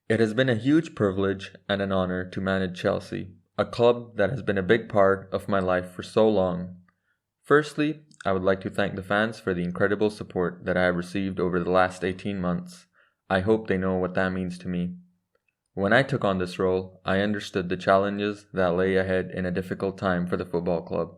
It has been a huge privilege and an honor to manage Chelsea, a club that has been a big part of my life for so long. Firstly, I would like to thank the fans for the incredible support that I have received over the last 18 months. I hope they know what that means to me. When I took on this role, I understood the challenges that lay ahead in a difficult time for the football club.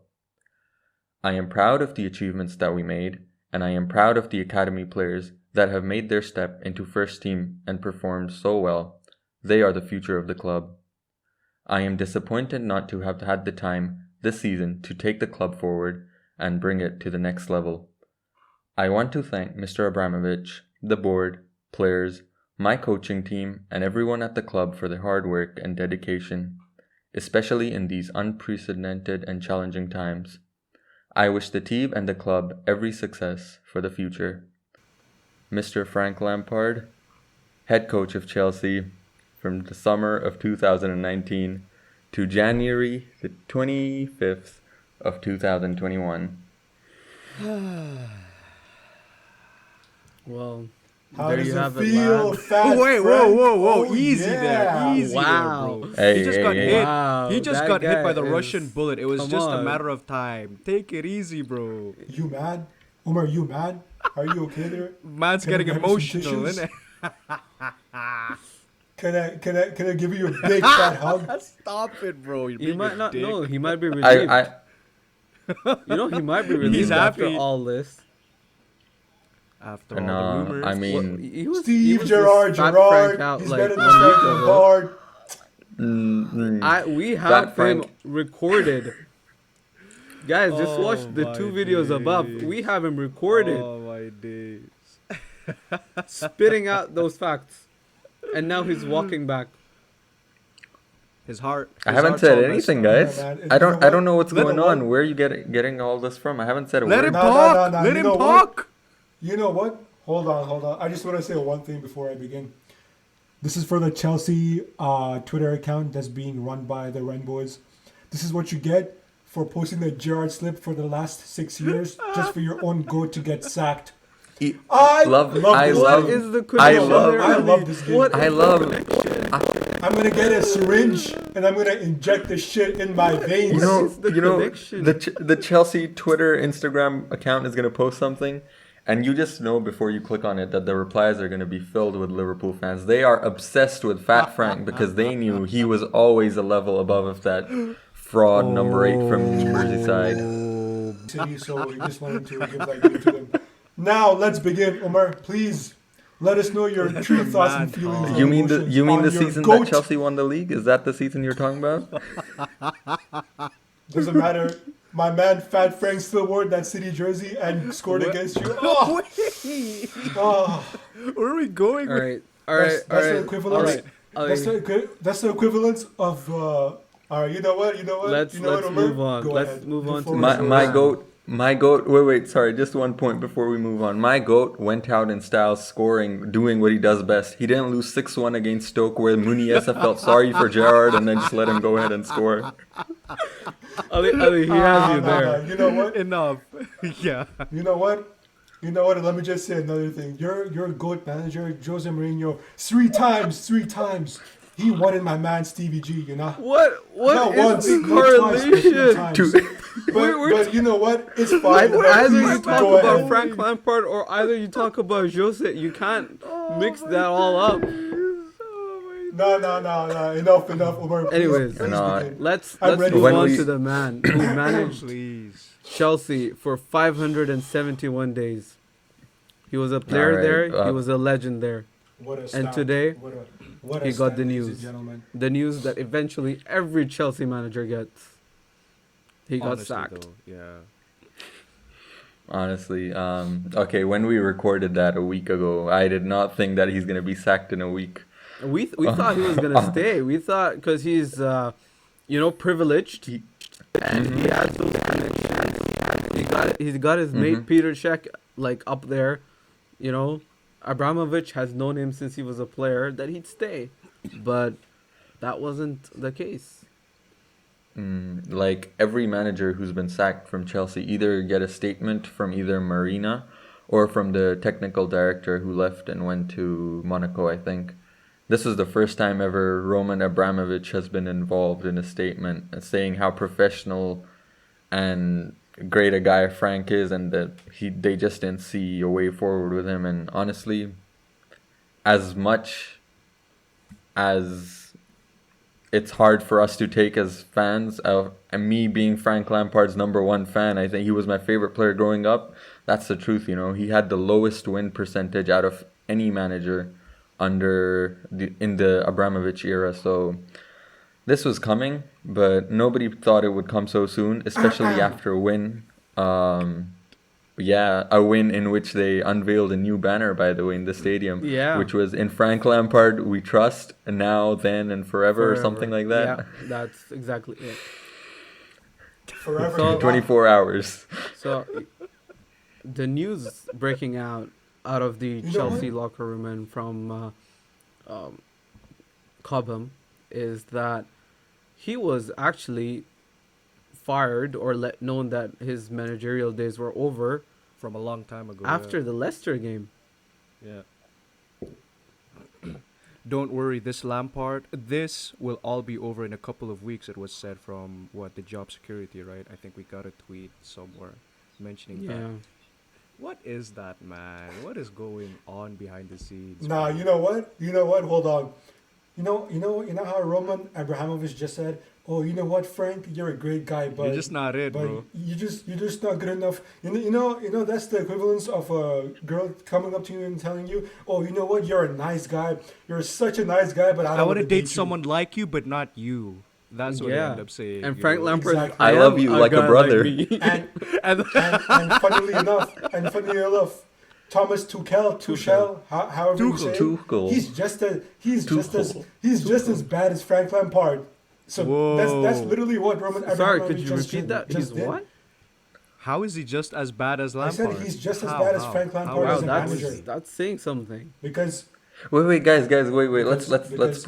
I am proud of the achievements that we made, and I am proud of the academy players that have made their step into first team and performed so well. They are the future of the club. I am disappointed not to have had the time this season to take the club forward and bring it to the next level. I want to thank Mr. Abramovich, the board, players, my coaching team, and everyone at the club for their hard work and dedication, especially in these unprecedented and challenging times. I wish the team and the club every success for the future. Mr. Frank Lampard, head coach of Chelsea from the summer of 2019 to January the 25th of 2021. Well, How there does you it have feel, it, fat Wait, Frank? whoa, Oh, easy yeah. there, easy Wow. there, bro. Hey, he just hey, got hey. hit. Wow, He just that got hit by guy the is- Russian bullet. It was come just a on. matter of time. Take it easy, bro. You mad? Omar, you mad? Are you okay there? Man's Can I getting grab you some emotional, tissues? innit? Can I give you a big fat hug? Stop it, bro. You're He being might a not dick. know. He might be relieved. I He might be relieved after happy. all this. After all no, the rumors. I Well, mean, he was, he Steve was Gerrard, just fat Gerrard. Frank out He's like better than 1 week Frank ago. Lampard. We Fat have him Frank. recorded. Guys, just watch the my 2 videos above. days. We have him recorded, Oh my days. spitting out those facts. And now he's walking back. His heart. I his haven't heart's said all anything, messed up. guys. Yeah, man. I You know don't know what? what's Let going him on. what? Where are you getting all this from? I haven't said a Let word. him No, talk. no, no, Let you him know what? talk. You know what? Hold on. I just want to say one thing before I begin. This is for the Chelsea Twitter account that's being run by the Ren Boys. This is what you get for posting the Gerrard slip for the last 6 years, just for your own goat to get sacked. I love this I game. love- What is the I connection love- there, I Ali? love this game. What I is the love- connection? I'm gonna get a syringe and I'm gonna inject this shit in my veins. You know, is the you know, connection? the Chelsea Twitter, Instagram account is gonna post something, and you just know before you click on it that the replies are gonna be filled with Liverpool fans. They are obsessed with Fat Frank because they knew he was always a level above of that fraud number 8 from Merseyside. City, so he just wanted to give that game to them. Now let's begin, Omar. Please let us know your true thoughts and feelings. and You mean emotions the on your season goat. that Chelsea won the league? Is that the season you're talking about? Doesn't matter. My man Fat Frank still wore that City jersey and scored against you. Oh, oh. Where are we going? All with- right, all right, That's all the right. equivalence. Ali, That's the equivalence of. All right, you know what? Let's Omar? move on. Go Let's ahead. move The on to floor My is my yours. goat. Wait. Sorry, just one point before we move on. My goat went out in style, scoring, doing what he does best. He didn't lose 6-1 against Stoke, where Muniesa felt sorry for Gerrard and then just let him go ahead and score. Ali, he has you there. You know what? Enough. Yeah. You know what? Let me just say another thing. Your GOAT manager, Jose Mourinho, three times. He wanted my man Stevie G, you know? What Not is once, the not twice, but three correlation? times. We're- But you know what? It's fine. Either Please you talk go about ahead. Frank Lampard or either you talk about Jose. You can't mix that all up. No. Enough, Omar. Please, Anyways, please No. begin. Let's I'm ready. move When on we- to the man who managed Please. Chelsea for 571 days. He was a player Alright, there. He was a legend there. What a And stamp. today, what a he got stamp, the ladies and news. gentlemen. The news that eventually every Chelsea manager gets. He got Honestly, sacked. though, yeah. Honestly, okay, when we recorded that a week ago, I did not think that he's gonna be sacked in a week. We thought he was gonna stay. We thought because he's privileged. And he has those connections. He's got his mate Peter Cech like up there. You know, Abramovich has known him since he was a player that he'd stay, but that wasn't the case. Like every manager who's been sacked from Chelsea either get a statement from either Marina or from the technical director who left and went to Monaco, I think. this is the first time ever Roman Abramovich has been involved in a statement saying how professional and great a guy Frank is, and that they just didn't see a way forward with him. And honestly, as much as it's hard for us to take as fans, and me being Frank Lampard's #1 fan, I think he was my favorite player growing up. That's the truth, you know. He had the lowest win percentage out of any manager in the Abramovich era. So this was coming, but nobody thought it would come so soon, especially after a win. A win in which they unveiled a new banner, by the way, in the stadium. Yeah. Which was "In Frank Lampard We Trust, Now, Then, and Forever," or something like that. Yeah, that's exactly it. Forever. So- 24 hours. So, the news breaking out of the know Chelsea locker room and from Cobham is that he was actually fired or let known that his managerial days were over From a long time ago. after the Leicester game. Yeah. Don't worry, this Lampard, this will all be over in a couple of weeks. It was said from the job security, right? I think we got a tweet somewhere mentioning that. Yeah. What is that, man? What is going on behind the scenes? Nah, man? you know what? Hold on. You know how Roman Abramovich just said, "Oh, you know what, Frank? You're a great guy, but You're just not it, but bro. you're just not good enough." You know that's the equivalence of a girl coming up to you and telling you, "Oh, you know what? You're a nice guy. You're such a nice guy, but I I don't want to wanna date you." someone like you, but not you. That's what they Yeah. end up saying. And you Frank know? Lampard, Exactly. I love you like a brother. And And and funnily enough, Thomas Tuchel, however you say it, Tuchel. he's just as bad as Frank Lampard. So that's Whoa. literally what Roman Sorry, Abramovich could you just repeat that? just He's did. what? how is he just as bad as I Lampard? said he's just as How? bad as How? Frank How Lampard Wow, as a manager. that's saying something. Because Wait, guys, wait. Because- Let's because-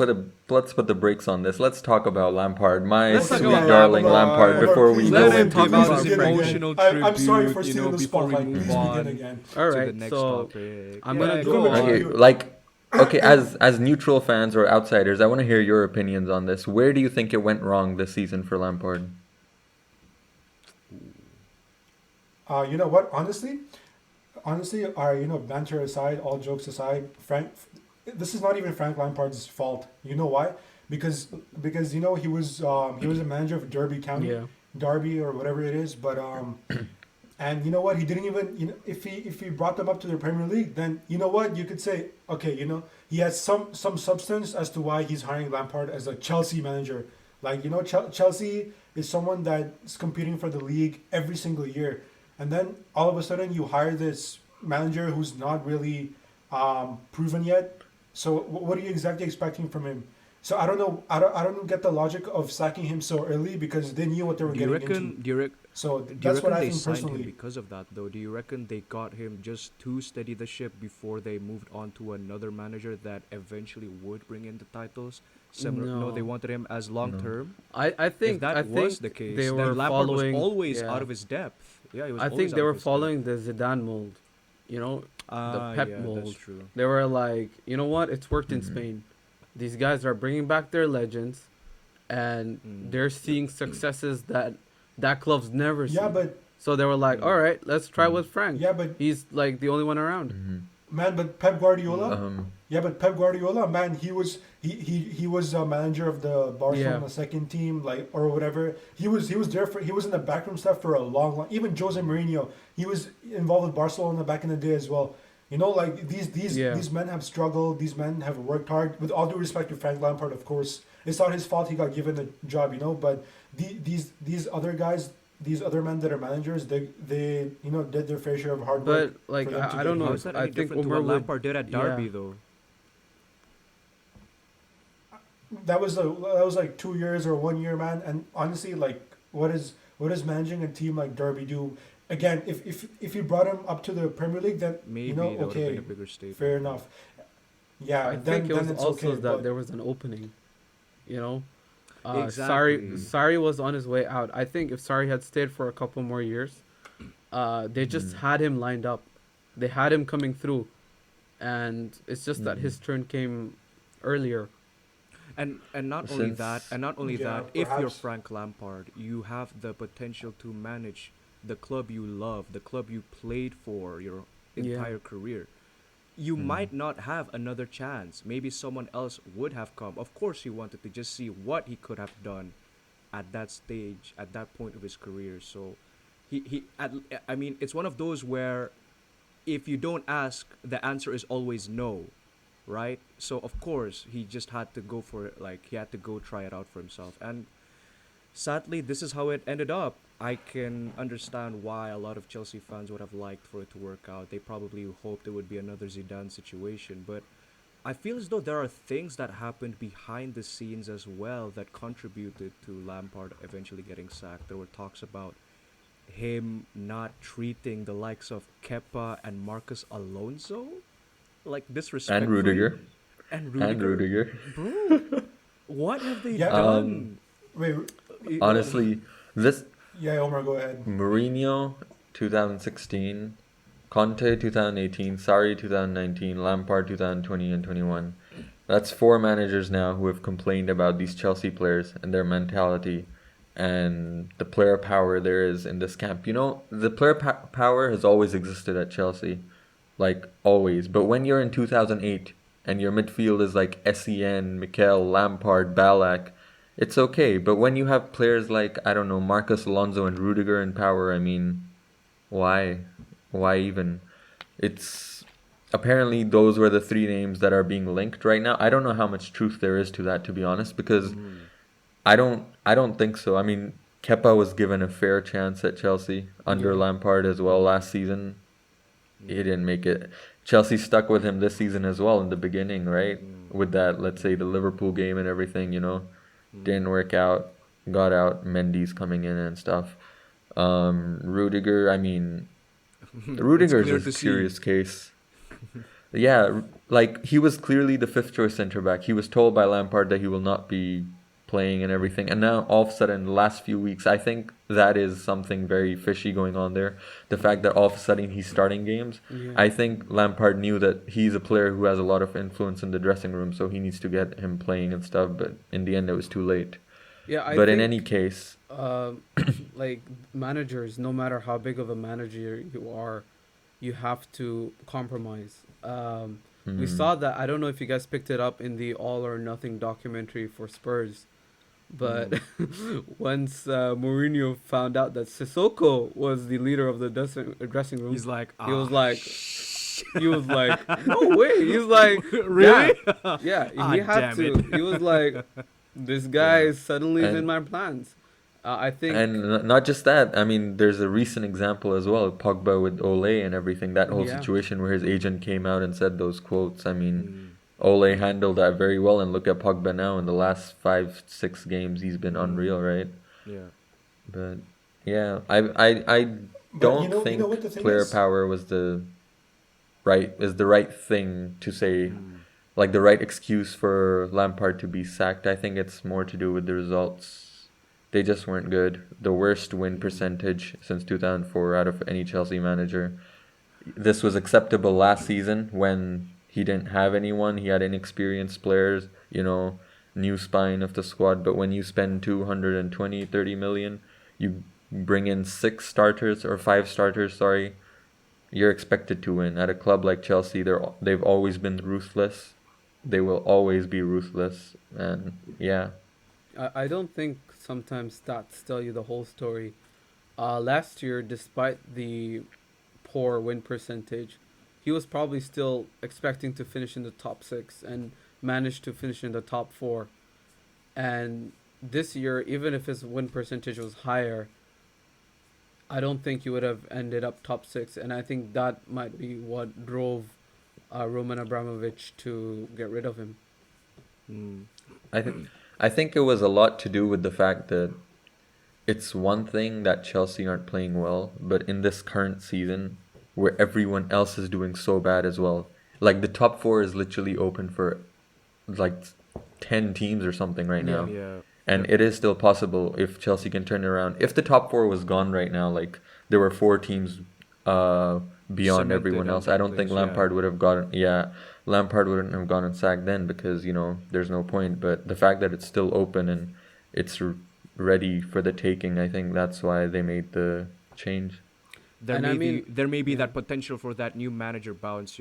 put the brakes on this. Let's talk about Lampard, my Let's talk sweet about darling Lampard. Lampard. Before we Please go Let him into talk about please his begin again. emotional I'm sorry for tribute, you stealing know, the before we spotlight. move Please on. begin again. All To right, the next so topic. I'm gonna Yeah, go on. okay, okay, as neutral fans or outsiders, I want to hear your opinions on this. Where do you think it went wrong this season for Lampard? You know what? Honestly, banter aside, all jokes aside, this is not even Frank Lampard's fault. You know why? Because he was a manager of Yeah. Derby or whatever it is, but and you know what? He didn't even if he brought them up to the Premier League, then you know what? You could say, okay, he has some substance as to why he's hiring Lampard as a Chelsea manager. Like Chelsea is someone that's competing for the league every single year. And then all of a sudden you hire this manager who's not really proven yet. So what are you exactly expecting from him? So I don't know. I don't get the logic of sacking him so early because they knew what they were Do you getting reckon? into. So Do you that's what reckon I they think signed him personally. because of that, though? Do you reckon they got him just to steady the ship before they moved on to another manager that eventually would bring in the titles? No, they No. wanted him as long term. I think If that I was think the case, they then were Lampard following was always yeah. out of his depth. Yeah, he was. I always think out they of were his depth. following the Zidane mold. The Pep yeah, mold. That's true. They were like, you know what? It's worked in Mhm. Spain. These guys are bringing back their legends, and Mm. they're seeing successes that club's never seen. Yeah, but So they were like, Mm. all right, let's try with Frank. yeah, but He's like the only one around. man, but Pep Guardiola. Um, Yeah, but Pep Guardiola, man, he was a manager of the Barcelona Yeah. second team, like or whatever. He was there he was in the backroom staff for a long. Even Jose Mourinho, he was involved with Barcelona back in the day as well. Like Yeah. these men have struggled. These men have worked hard. With all due respect to Frank Lampard, of course, it's not his fault he got given the job. But these other guys. These other men that are managers, they did their fair share of hard work. But like for them to I don't get know. How here. is that I any think different to Umar what would. Lampard did at Derby, yeah. though? That was like 2 years or 1 year, man. And honestly, like, what is managing a team like Derby do? Again, if you brought him up to the Premier League, then Maybe that would have okay, been a bigger statement. fair enough. Yeah, I then think it was it's also okay. that But there was an opening. Exactly. Sarri was on his way out. I think if Sarri had stayed for a couple more years, they just had him lined up. They had him coming through, and it's just that his turn came earlier. And not only that, Since Yeah, if you're perhaps. Frank Lampard, you have the potential to manage the club you love, the club you played for your Yeah. entire career. You mm, might not have another chance. Maybe someone else would have come. Of course, he wanted to just see what he could have done at that stage, at that point of his career. So, I mean, it's one of those where if you don't ask, the answer is always no, right? So of course he just had to go for it. Like he had to go try it out for himself. And sadly, this is how it ended up. I can understand why a lot of Chelsea fans would have liked for it to work out. They probably hoped it would be another Zidane situation, but I feel as though there are things that happened behind the scenes as well that contributed to Lampard eventually getting sacked. There were talks about him not treating the likes of Kepa and Marcus Alonso like and disrespectfully, Rudiger, and and Rudiger. Rudiger. Bro, what have they Yeah. Um, done? Wait. honestly, this Yeah, Omar, go ahead. Mourinho 2016, Conte 2018, Sarri 2019, Lampard 2020 and 21. That's four managers now who have complained about these Chelsea players and their mentality and the player power there is in this camp. You know, the player power has always existed at Chelsea, like always. But when you're in 2008 and your midfield is like Sen, Mikel, Lampard, Ballack, it's okay. But when you have players like, I don't know, Marcus Alonso and Rudiger in power, I mean, why? Why even? It's apparently those were the three names that are being linked right now. I don't know how much truth there is to that, to be honest, because I don't think so. I mean, Kepa was given a fair chance at Chelsea under Yeah. Lampard as well last season. He didn't make it. Chelsea stuck with him this season as well in the beginning, right? With that, let's say the Liverpool game and everything, didn't work out. Got out. Mendy's coming in and stuff. Rudiger, I mean, It's Rudiger's clear a to see. curious case. Yeah, like he was clearly the fifth choice centre back. He was told by Lampard that he will not be playing and everything. And now all of a sudden, the last few weeks, I think that is something very fishy going on there. The fact that all of a sudden he's starting games. Yeah. I think Lampard knew that he's a player who has a lot of influence in the dressing room, so he needs to get him playing and stuff. But in the end, it was too late. Yeah, I But in think any case, like managers, no matter how big of a manager you are, you have to compromise. We saw that. I don't know if you guys picked it up in the All or Nothing documentary for Spurs, but once Mourinho found out that Sissoko was the leader of the dressing room, He's like, he was ah, like, he was like, no way. He's like, really? yeah, Ah, he had damn to. it. He was like, this guy Yeah. suddenly is in and my plans. I think, And not just that, I mean, there's a recent example as well, Pogba with Ole and everything, that whole yeah, situation where his agent came out and said those quotes. I mean, Mm, Ole handled that very well, and look at Pogba now in the last 5, 6 games, he's been mm, unreal, right? yeah. But yeah, I But don't you know what think the thing player is? power is the right thing to say, Mm, like the right excuse for Lampard to be sacked. I think it's more to do with the results. They just weren't good. The worst win percentage since 2004 out of any Chelsea manager. This was acceptable last season when he didn't have anyone. He had inexperienced players, new spine of the squad. But when you spend 220, 30 million, you bring in six starters or five starters, sorry, you're expected to win. At a club like Chelsea, they've always been ruthless. They will always be ruthless. And yeah. I don't think sometimes stats tell you the whole story. Last year, despite the poor win percentage, he was probably still expecting to finish in the top six and managed to finish in the top four. And this year, even if his win percentage was higher, I don't think he would have ended up top six. And I think that might be what drove Roman Abramovich to get rid of him. mm, I think it was a lot to do with the fact that it's one thing that Chelsea aren't playing well, but in this current season, where everyone else is doing so bad as well, like the top four is literally open for like 10 teams or something right Yeah. now. yeah. And it is still possible if Chelsea can turn it around. If the top four was gone right now, like there were four teams beyond Cemented everyone on else, I that don't think place, yeah. Lampard would have gotten. Yeah, Lampard wouldn't have gone and sacked then because, there's no point. But the fact that it's still open and it's ready for the taking, I think that's why they made the change. There may be that potential for that new manager bounce,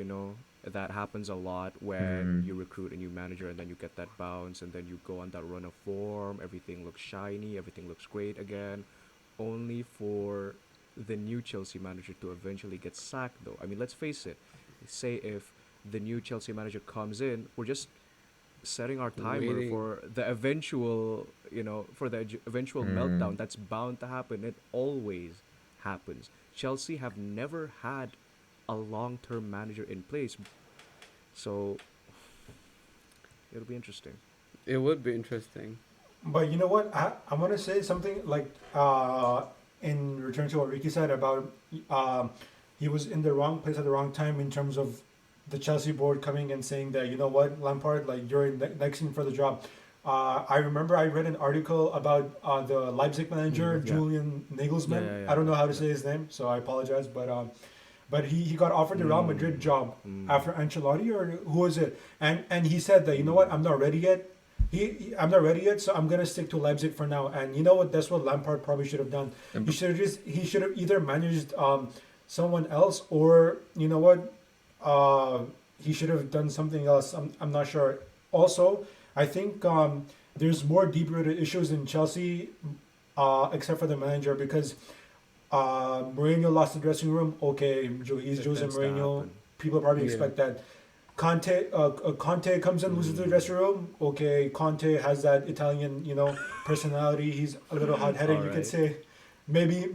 that happens a lot when you recruit a new manager and then you get that bounce and then you go on that run of form, everything looks shiny, everything looks great again, only for the new Chelsea manager to eventually get sacked though. I mean, let's face it, say if the new Chelsea manager comes in, we're just setting our timer Waiting. for the eventual, eventual meltdown that's bound to happen. It always happens. Chelsea have never had a long-term manager in place, so it'll be interesting. It would be interesting. But you know what? I want to say something like in return to what Ricky said about he was in the wrong place at the wrong time in terms of the Chelsea board coming and saying that, you know what, Lampard, like you're next in for the job. I remember I read an article about the Leipzig manager, Julian Nagelsmann. I don't know how to say his name, so I apologize. But he got offered the Real Madrid job after Ancelotti, or who was it? And he said that, you know what, I'm not ready yet. I'm not ready yet, so I'm gonna stick to Leipzig for now. And you know what? That's what Lampard probably should have done. He should have either managed someone else, or you know what, he should have done something else. I'm not sure. Also, I think there's more deep-rooted issues in Chelsea, except for the manager, because Mourinho lost the dressing room. Okay, he's Jose Mourinho. People probably expect that. Conte comes in, loses the dressing room. Okay, Conte has that Italian, personality. He's a little hot-headed, you could say. Maybe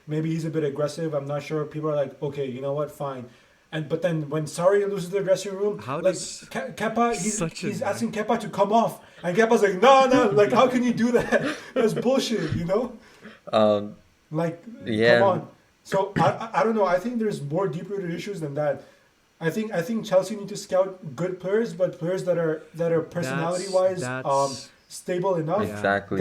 he's a bit aggressive. I'm not sure. People are like, okay, you know what, fine. But then when Sarri loses the dressing room, Kepa, he's asking Kepa to come off, and Kepa's like, no, like how can you do that? That's bullshit, Come on. So I don't know. I think there's more deep-rooted issues than that. I think Chelsea need to scout good players, but players that are personality-wise stable enough. Exactly.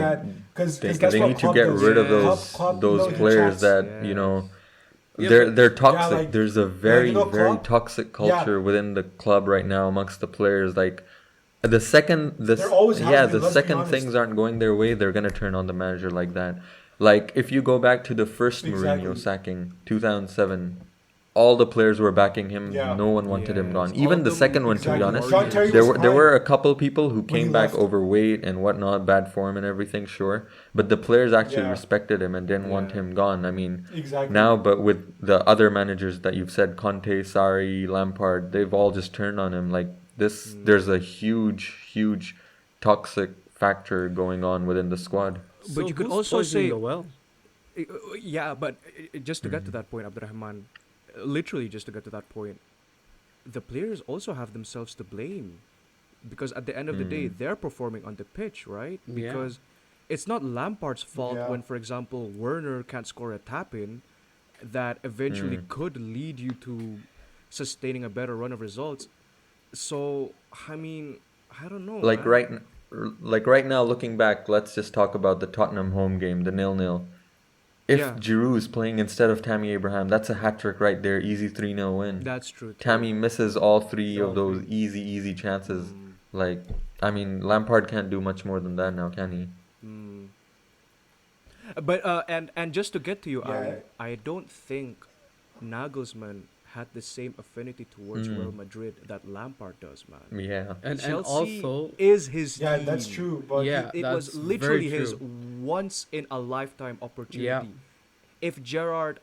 Because they that's what need to Klopp get does. rid of Klopp, those he players chats. that they're toxic. like- There's a very Klopp- very toxic culture within the club right now amongst the players. Like the second There always has been, the let's be second honest. things aren't going their way, they're gonna turn on the manager like that. Like if you go back to the first Exactly. Mourinho sacking, 2007. All the players were backing him. Yeah. No one wanted him Yes. gone. All Even of the them- second one, to be Exactly. honest. Sean Terry There was were crying a couple people who when came he back left. overweight and whatnot, bad form and everything, sure. But the players actually Yeah. respected him and didn't want Yeah. him gone. I mean, Exactly. now, but with the other managers that you've said, Conte, Sarri, Lampard, they've all just turned on him. Like this, there's a huge toxic factor going on within the squad. But you could who's also poisoning say, the well? yeah, but just to get to that point, Abdurrahman, literally just to get to that point, the players also have themselves to blame, because at the end of the day, they're performing on the pitch, right? Yeah. Because it's not Lampard's fault Yeah. when, for example, Werner can't score a tap-in that eventually could lead you to sustaining a better run of results. So, I mean, I don't know. Like man. right now, looking back, let's just talk about the Tottenham home game, the 0-0. If Yeah. Giroud is playing instead of Tammy Abraham, that's a hat trick right there. Easy 3-0 win. That's true. too. Tammy misses all three Yeah, of those easy chances. Like, I mean, Lampard can't do much more than that now, can he? But and just to get to you, Yeah. I don't think Nagelsmann had the same affinity towards Real Madrid that Lampard does, man. Yeah. And Chelsea also, is his Yeah, team. that's true. But Yeah. It That's was literally very his true. once in a lifetime opportunity. Yeah. If Gerrard,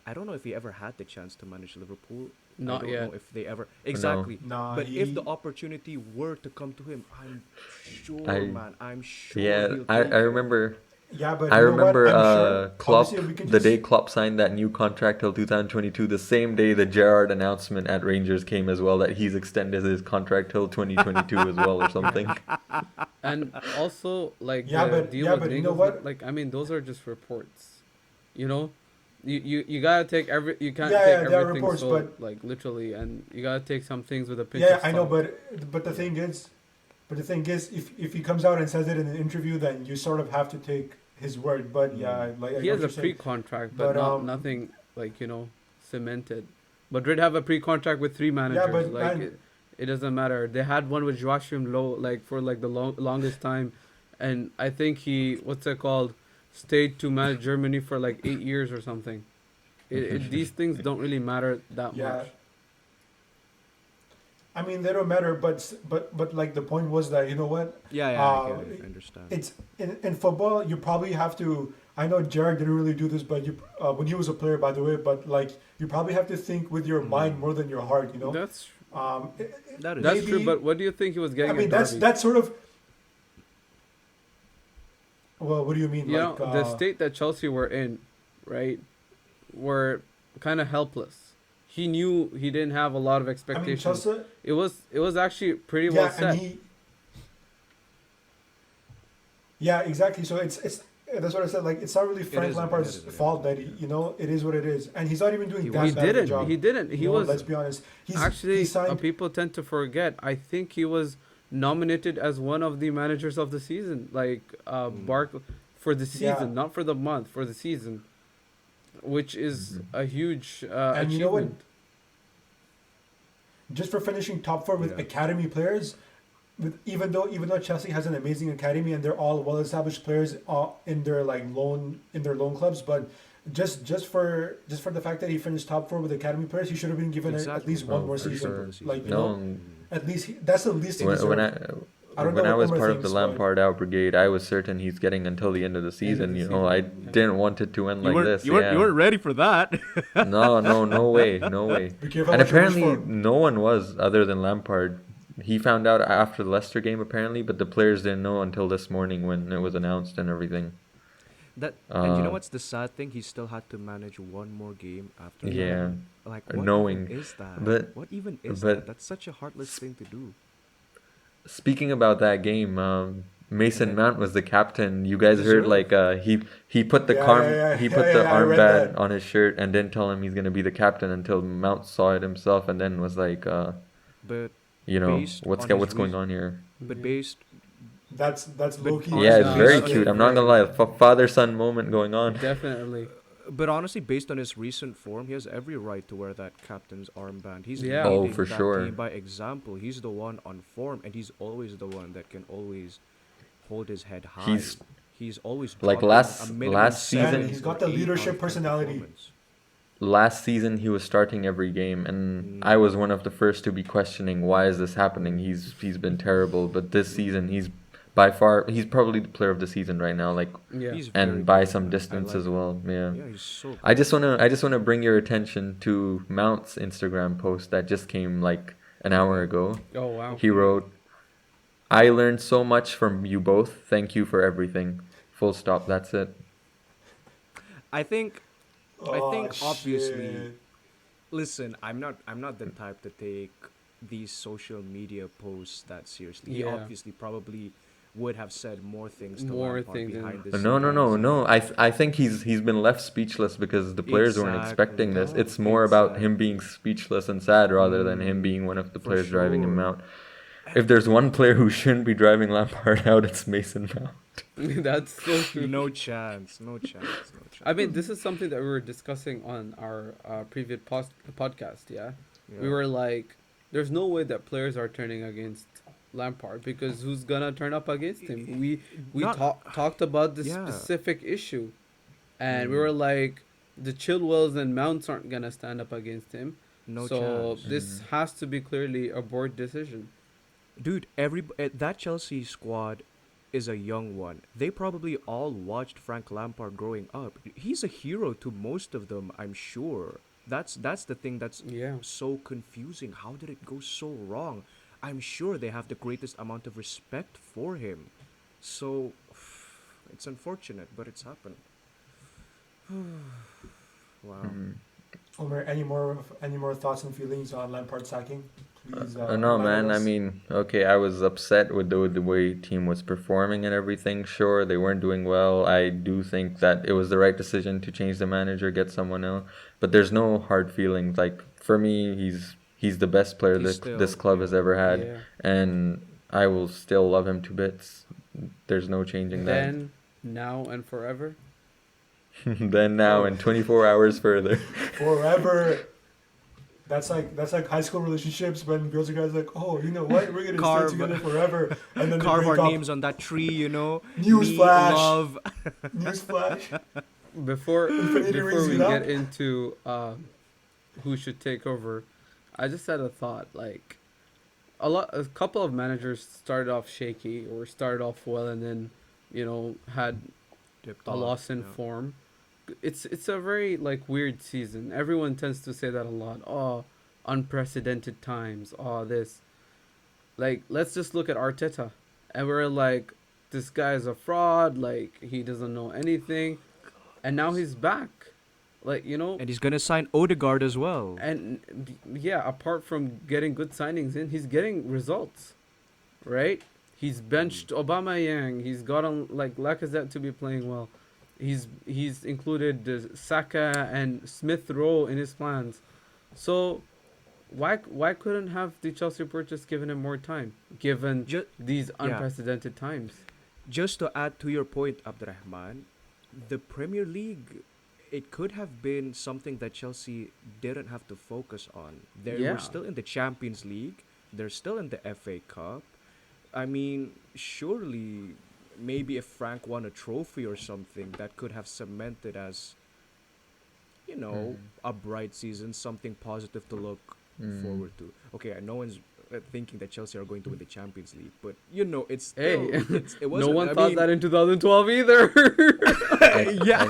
I don't know if he ever had the chance to manage Liverpool. I Not don't yet. know if they ever exactly. Nah, but if he- the opportunity were to come to him, I'm sure, I- I'm sure. Yeah, he'll I take it. remember. yeah, but I you know what? remember I'm sure, Klopp, obviously, we can the just- day Klopp signed that new contract till 2022, the same day the Gerrard announcement at Rangers came as well, that he's extended his contract till 2022 as well or something. and also like Yeah, the but- deal yeah, with but you know Nagelsmann, what? like I mean, those are just reports. You know, you gotta take you can't Yeah, take yeah, they are everything reports, so but- like literally, and you gotta take some things with a pinch Yeah, of I know, salt. but the thing is, if he comes out and says it in an interview, then you sort of have to take his word. But yeah, like I he know has what a you're saying. pre-contract, But, but nothing like cemented. Madrid have a pre-contract with 3 managers. but- like and- it, It doesn't matter. They had one with Joachim Low like for like the longest time, and I think he what's it called stayed to manage Germany for like 8 years or something. These things don't really matter that Yeah. much. I mean, they don't matter, but like the point was that you know what? Yeah, yeah, I get it. I understand. It's in football. You probably have to. I know Jared didn't really do this, but you when he was a player, by the way. But like you probably have to think with your mind more than your heart. You know. That's That is that's true. maybe- But what do you think he was I getting? mean, at that's Derby? sort of. Well, what do you mean? You like, know, the state that Chelsea were in, right, were kind of helpless. He knew he didn't have a lot of I mean, expectations. Chelsea. It was actually pretty Yeah, well set. and he. Yeah, exactly. So it's that's what I said. Like it's not really Frank isn't, Lampard's it isn't, fault that it is what it is, and he's not even doing He that he bad of a didn't. job. He didn't. He You know, was let's be honest. actually. He signed. People tend to forget. I think he was nominated as one of the managers of the season, like Bark for the season, Yeah. not for the month, for the season, which is a huge And you know what? achievement. Just for finishing top four with Yeah. academy players, even though Chelsea has an amazing academy and they're all well established players in their loan clubs, but just for the fact that he finished top four with academy players, he should have been given at Exactly. least one Oh, more for season. sure. Like you No, know, at least that's the least he deserved. when I don't when know I what was Umar part of the thinks, but- Lampard out brigade, I was certain he's getting until the end of the season. the You know, I season, yeah. didn't want it to end like this. you weren't ready for that. No way, no way. Be careful And what you wish apparently, for. no one was other than Lampard. He found out after the Leicester game, apparently, but the players didn't know until this morning when it was announced and everything. And you know what's the sad thing? He still had to manage one more game after that. Yeah, Like, what knowing. even is that? But- What even is but- that? That's such a heartless thing to do. Speaking about that game, Mason Mount was the captain. You guys heard he put the he put the I read armband that. on his shirt and didn't tell him he's gonna be the captain until Mount saw it himself and then was like, But what's Based on his what's going reason- on here? but based That's low key. Yeah, it's very that's cute. I'm not gonna lie, very- father son moment going on. Definitely. But honestly, based on his recent form, he has every right to wear that captain's armband. He's Yeah. Oh, leading for that sure. team by example. He's the one on form, and he's always the one that can always hold his head high. He's always Like dropping last- a minimum last 7 season- He's got or the 8 leadership out of 10 personality. performance. Last season he was starting every game and I was one of the first to be questioning why is this happening. He's been terrible, but this season he's probably the player of the season right now, like, Yeah. He's very and by good, some man. I distance like as him. well. Yeah. Yeah, he's so good. I just wanna bring your attention to Mount's Instagram post that just came like an hour ago. Oh wow. He wrote, "I learned so much from you both. Thank you for everything. Full stop. That's it." I think Oh, obviously, shit. listen, I'm not the type to take these social media posts that seriously. He Yeah. obviously probably would have said more things to More Lampard things than- behind the No. I think he's been left speechless because the players weren't expecting this. Exactly. It's more about him Exactly. being speechless and sad rather than him being one of the For players driving him sure. out. If there's one player who shouldn't be driving Lampard out, it's Mason Mount. That's so true. No chance. I mean, this is something that we were discussing on our previous podcast. Yeah? We were like, there's no way that players are turning against Lampard because who's gonna turn up against him? We Not- talked about this Yeah. specific issue, and we were like, the Chilwells and Mounts aren't gonna stand up against him. no so chance. this has to be clearly a board decision. Dude, that Chelsea squad is a young one. They probably all watched Frank Lampard growing up. He's a hero to most of them, I'm sure. That's the thing that's Yeah. so confusing. How did it go so wrong? I'm sure they have the greatest amount of respect for him. So it's unfortunate, but it's happened. Wow. Omer, any more thoughts and feelings on Lampard sacking? Please. No, enlighten man. I us. mean, okay, I was upset with the way team was performing and everything. Sure, they weren't doing well. I do think that it was the right decision to change the manager, get someone else. But there's no hard feelings. Like, for me, he's the best player He's this still- club has ever had, Yeah. and I will still love him to bits. There's no changing Then, now, and forever. that. Then now and 24 hours further. Forever. That's like high school relationships when girls and guys like, oh, you know what, we're gonna Carve- stay together forever, and then they Carve break our up. names on that tree, you know. Newsflash. Me, love. Newsflash. Before Infinity before rings we it get up. into who should take over, I just had a thought. Like a couple of managers started off shaky or started off well, and then had Dipped a off, loss in yeah. form. It's a very like weird season. Everyone tends to say that a lot. Oh, unprecedented times. Oh, this. Like, let's just look at Arteta, and we're like, this guy's a fraud. Like, he doesn't know anything, and now he's back. Like, And he's gonna sign Odegaard as well. and yeah, apart from getting good signings in, he's getting results, right? He's benched Aubameyang. He's got on like Lacazette to be playing well. He's included Saka and Smith Rowe in his plans. So why couldn't have the Chelsea purchase given him more time, given Ju- these yeah. unprecedented times? Just to add to your point, Abdurrahman, the Premier League, it could have been something that Chelsea didn't have to focus on. They Yeah. were still in the Champions League. They're still in the FA Cup. I mean, surely, maybe if Frank won a trophy or something, that could have cemented as, a bright season, something positive to look forward to. Okay, no one's thinking that Chelsea are going to win the Champions League, but it's still, Hey, it no wasn't. one I thought mean, that in 2012 either. Yeah.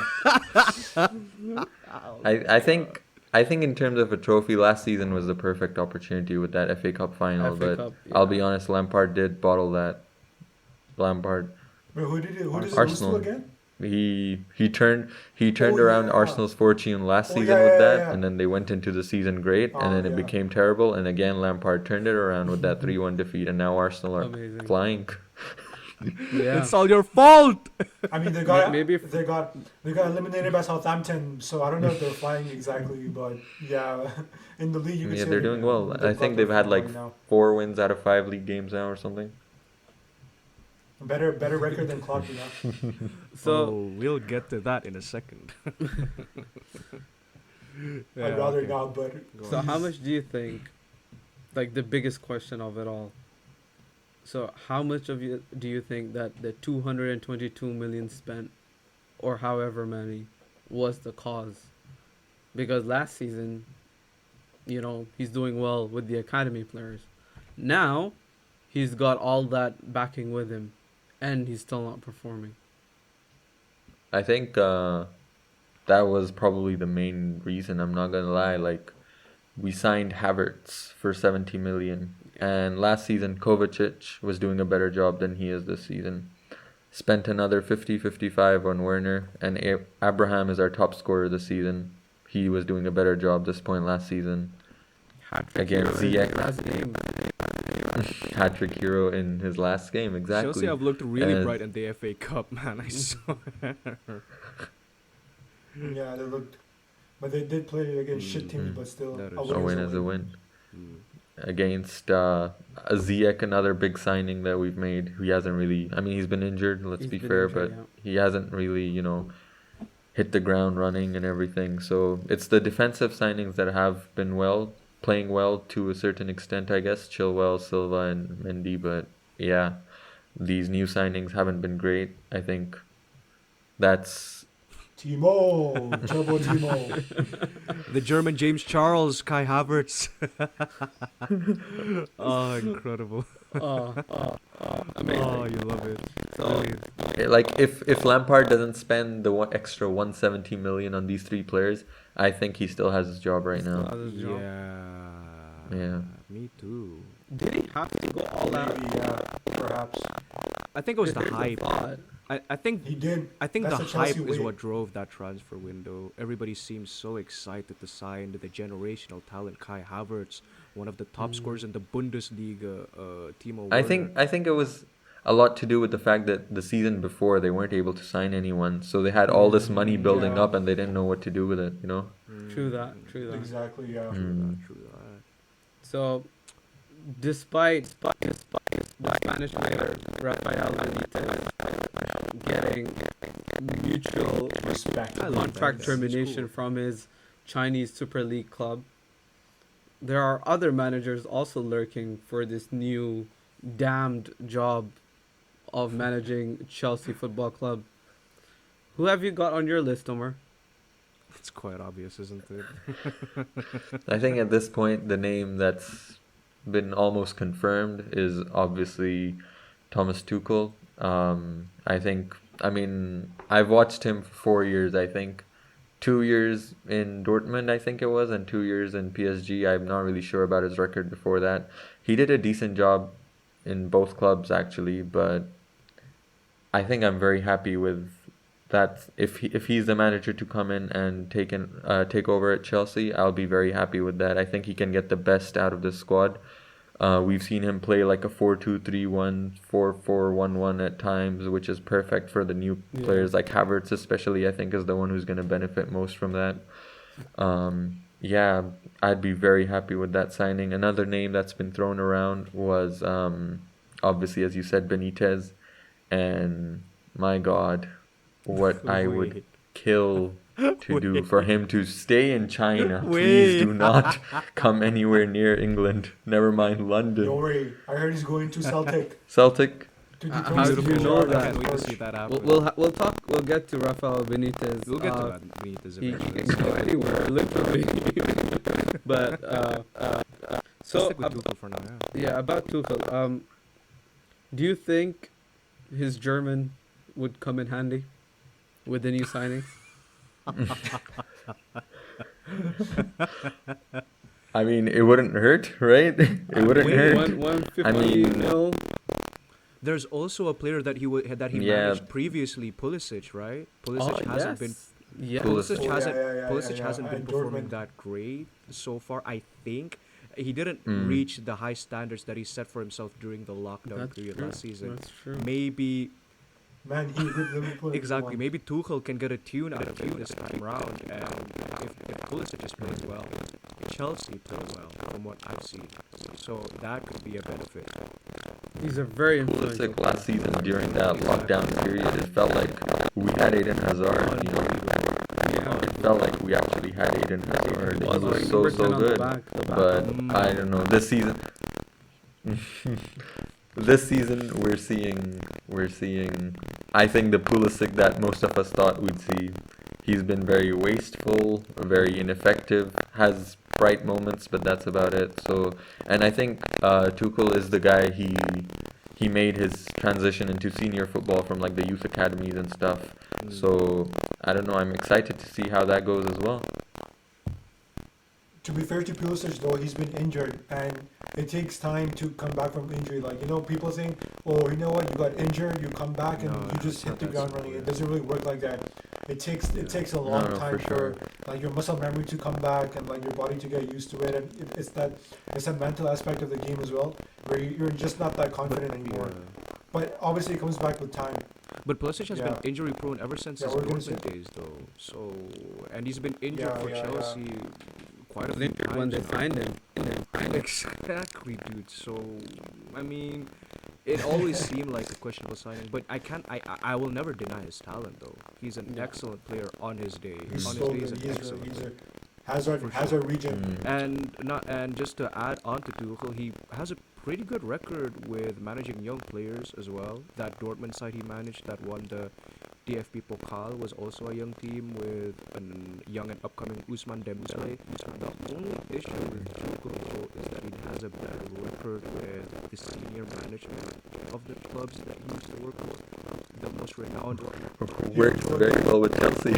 I think in terms of a trophy, last season was the perfect opportunity with that FA Cup final. FA But Cup, I'll yeah. be honest, Lampard did bottle that. Lampard, Wait, who did it lose Arsenal. to again? he turned Oh, around yeah. Arsenal's fortune last Oh, season yeah, with yeah, that, yeah. and then they went into the season great, Oh, and then it yeah. became terrible. And again, Lampard turned it around with that 3-1 defeat, and now Arsenal are Amazing. flying. Yeah. It's all your fault. I mean, they got Maybe if- they got eliminated by Southampton, so I don't know if they're flying exactly, but yeah, in the league you can Yeah, say they're they- doing well. they're I think they're they've had like flying now. 4 wins out of 5 league games now or something. better record than Klopp, you know. So we'll get to that in a second. I'd rather not, but So how much do you think, like the biggest question of it all, so how much of you do you think that the 222 million spent, or however many, was the cause? Because last season, he's doing well with the academy players. Now, he's got all that backing with him, and he's still not performing. I think that was probably the main reason. I'm not gonna lie. Like, we signed Havertz for 70 million, and last season Kovacic was doing a better job than he is this season. Spent another 50-55 on Werner, and Abraham is our top scorer this season. He was doing a better job this point last season. Against Ziyech. Last game. Hat-trick hero in his last game, exactly. Chelsea have looked really And- bright in the FA Cup, man. I swear. yeah, they looked. But they did play against shit teams, but still, That is a A win win is is a win. Mm. Against Ziyech, another big signing that we've made. He hasn't really, I mean, he's been injured, let's He's be been fair, injured, but yeah. he hasn't really, hit the ground running and everything. So it's the defensive signings that have been playing well to a certain extent, I guess. Chilwell, Silva, and Mendy. But yeah, these new signings haven't been great. I think that's Timo, Turbo Timo. The German James Charles, Kai Havertz. Oh, incredible. Amazing. Oh, you love it. So, like if Lampard doesn't spend the extra 170 million on these 3 players, I think he still has his job right now. Yeah. Me too. Did he have to go all out? Maybe, yeah, perhaps. I think it was the Here's hype. thought. I think He did. I think That's the the Chelsea hype is way. what drove that transfer window. Everybody seems so excited to sign the generational talent Kai Havertz, one of the top scorers in the Bundesliga. Timo I Werner. think it was a lot to do with the fact that the season before they weren't able to sign anyone, so they had all this money building Yeah. up and they didn't know what to do with it. True that. Exactly, yeah. True that. So, despite the Spanish player Rafael Benitez getting mutual Respect. I love contract that. termination It's from his Chinese Super League club, there are other managers also lurking for this new damned job of managing Chelsea Football Club. Who have you got on your list, Omar? It's quite obvious, isn't it? I think at this point, the name that's been almost confirmed is obviously Thomas Tuchel. I mean, I've watched him for 4 years, I think. 2 years in Dortmund, I think it was, and 2 years in PSG. I'm not really sure about his record before that. He did a decent job in both clubs, actually, but I think I'm very happy with that. If he's the manager to come in and take over at Chelsea, I'll be very happy with that. I think he can get the best out of the squad. We've seen him play like a 4-2-3-1, 4-4-1-1 at times, which is perfect for the new players like Havertz, especially. I think is the one who's going to benefit most from that. Yeah, I'd be very happy with that signing. Another name that's been thrown around was obviously, as you said, Benitez, and my God, what I would Wait. kill to do for him to stay in China. Please do not come anywhere near England. Never mind Don't London. worry. I heard he's going to Celtic. Celtic. How did you know I that? can't wait to see that happen. We'll get to Rafael Benitez. We'll get to that Benitez He eventually. can go anywhere, literally. But Let's so stick with Tuchel for now. Yeah. yeah, about Tuchel. Do you think his German would come in handy with the new signing? I mean, it wouldn't hurt, right? It wouldn't Wait, hurt. 150 I mean- mil. There's also a player that he Yeah. managed previously, Pulisic, right? Pulisic hasn't been Yeah. Pulisic. Pulisic Oh, hasn't yeah, Pulisic yeah, hasn't been and performing Dortmund. that great so far. I think he didn't Mm. reach the high standards that he set for himself during the lockdown That's period true. last season. That's true. Maybe Man, he was with Liverpool. exactly. Maybe Tuchel can get a tune out of him this time round, and if Pulisic is playing well, Chelsea plays well from what I've seen. So that could be a benefit. He's a very influential. Pulisic last season during that lockdown period, it felt like we had Eden Hazard. You know, Yeah. it felt like we actually had Eden Hazard. He Was was like so number 10 on the good. back. But I don't know. This season, we're seeing. I think the Pulisic that most of us thought we'd see. He's been very wasteful, very ineffective. Has bright moments, but that's about it. So, and I think Tuchel is the guy. He made his transition into senior football from like the youth academies and stuff. So I don't know. I'm excited to see how that goes as well. To be fair to Pulisic, though, he's been injured, and it takes time to come back from injury. Like, you know, people think, oh, you know what, you got injured, you come back, and No, you just it's hit not the that ground simple, running. yeah. It doesn't really work like that. It takes a long No, time for sure. like your muscle memory to come back and like your body to get used to it, and it's that mental aspect of the game as well, where you're just not that confident anymore. But obviously, it comes back with time. But Pulisic has been Yeah. injury prone ever since Yeah, his we're gonna Dortmund days, though. So, and he's been injured Yeah, for yeah, Chelsea quite a Was few injured when times they now. signed him. Exactly, dude. So, I mean, it always seemed like a questionable signing, but I will never deny his talent, though. He's an Yeah. excellent player on his day. He's On so his day, he's good. an He's excellent a player. Hazard For Hazard region. Mm. And just to add on to Tuchel, he has a pretty good record with managing young players as well. That Dortmund side he managed that won the DFB Pokal was also a young team with a young and upcoming Ousmane Dembele. The only issue with Tuchel though is that he has a bad record with the senior management of the clubs that he used to work with. The most renowned Works very well with Chelsea.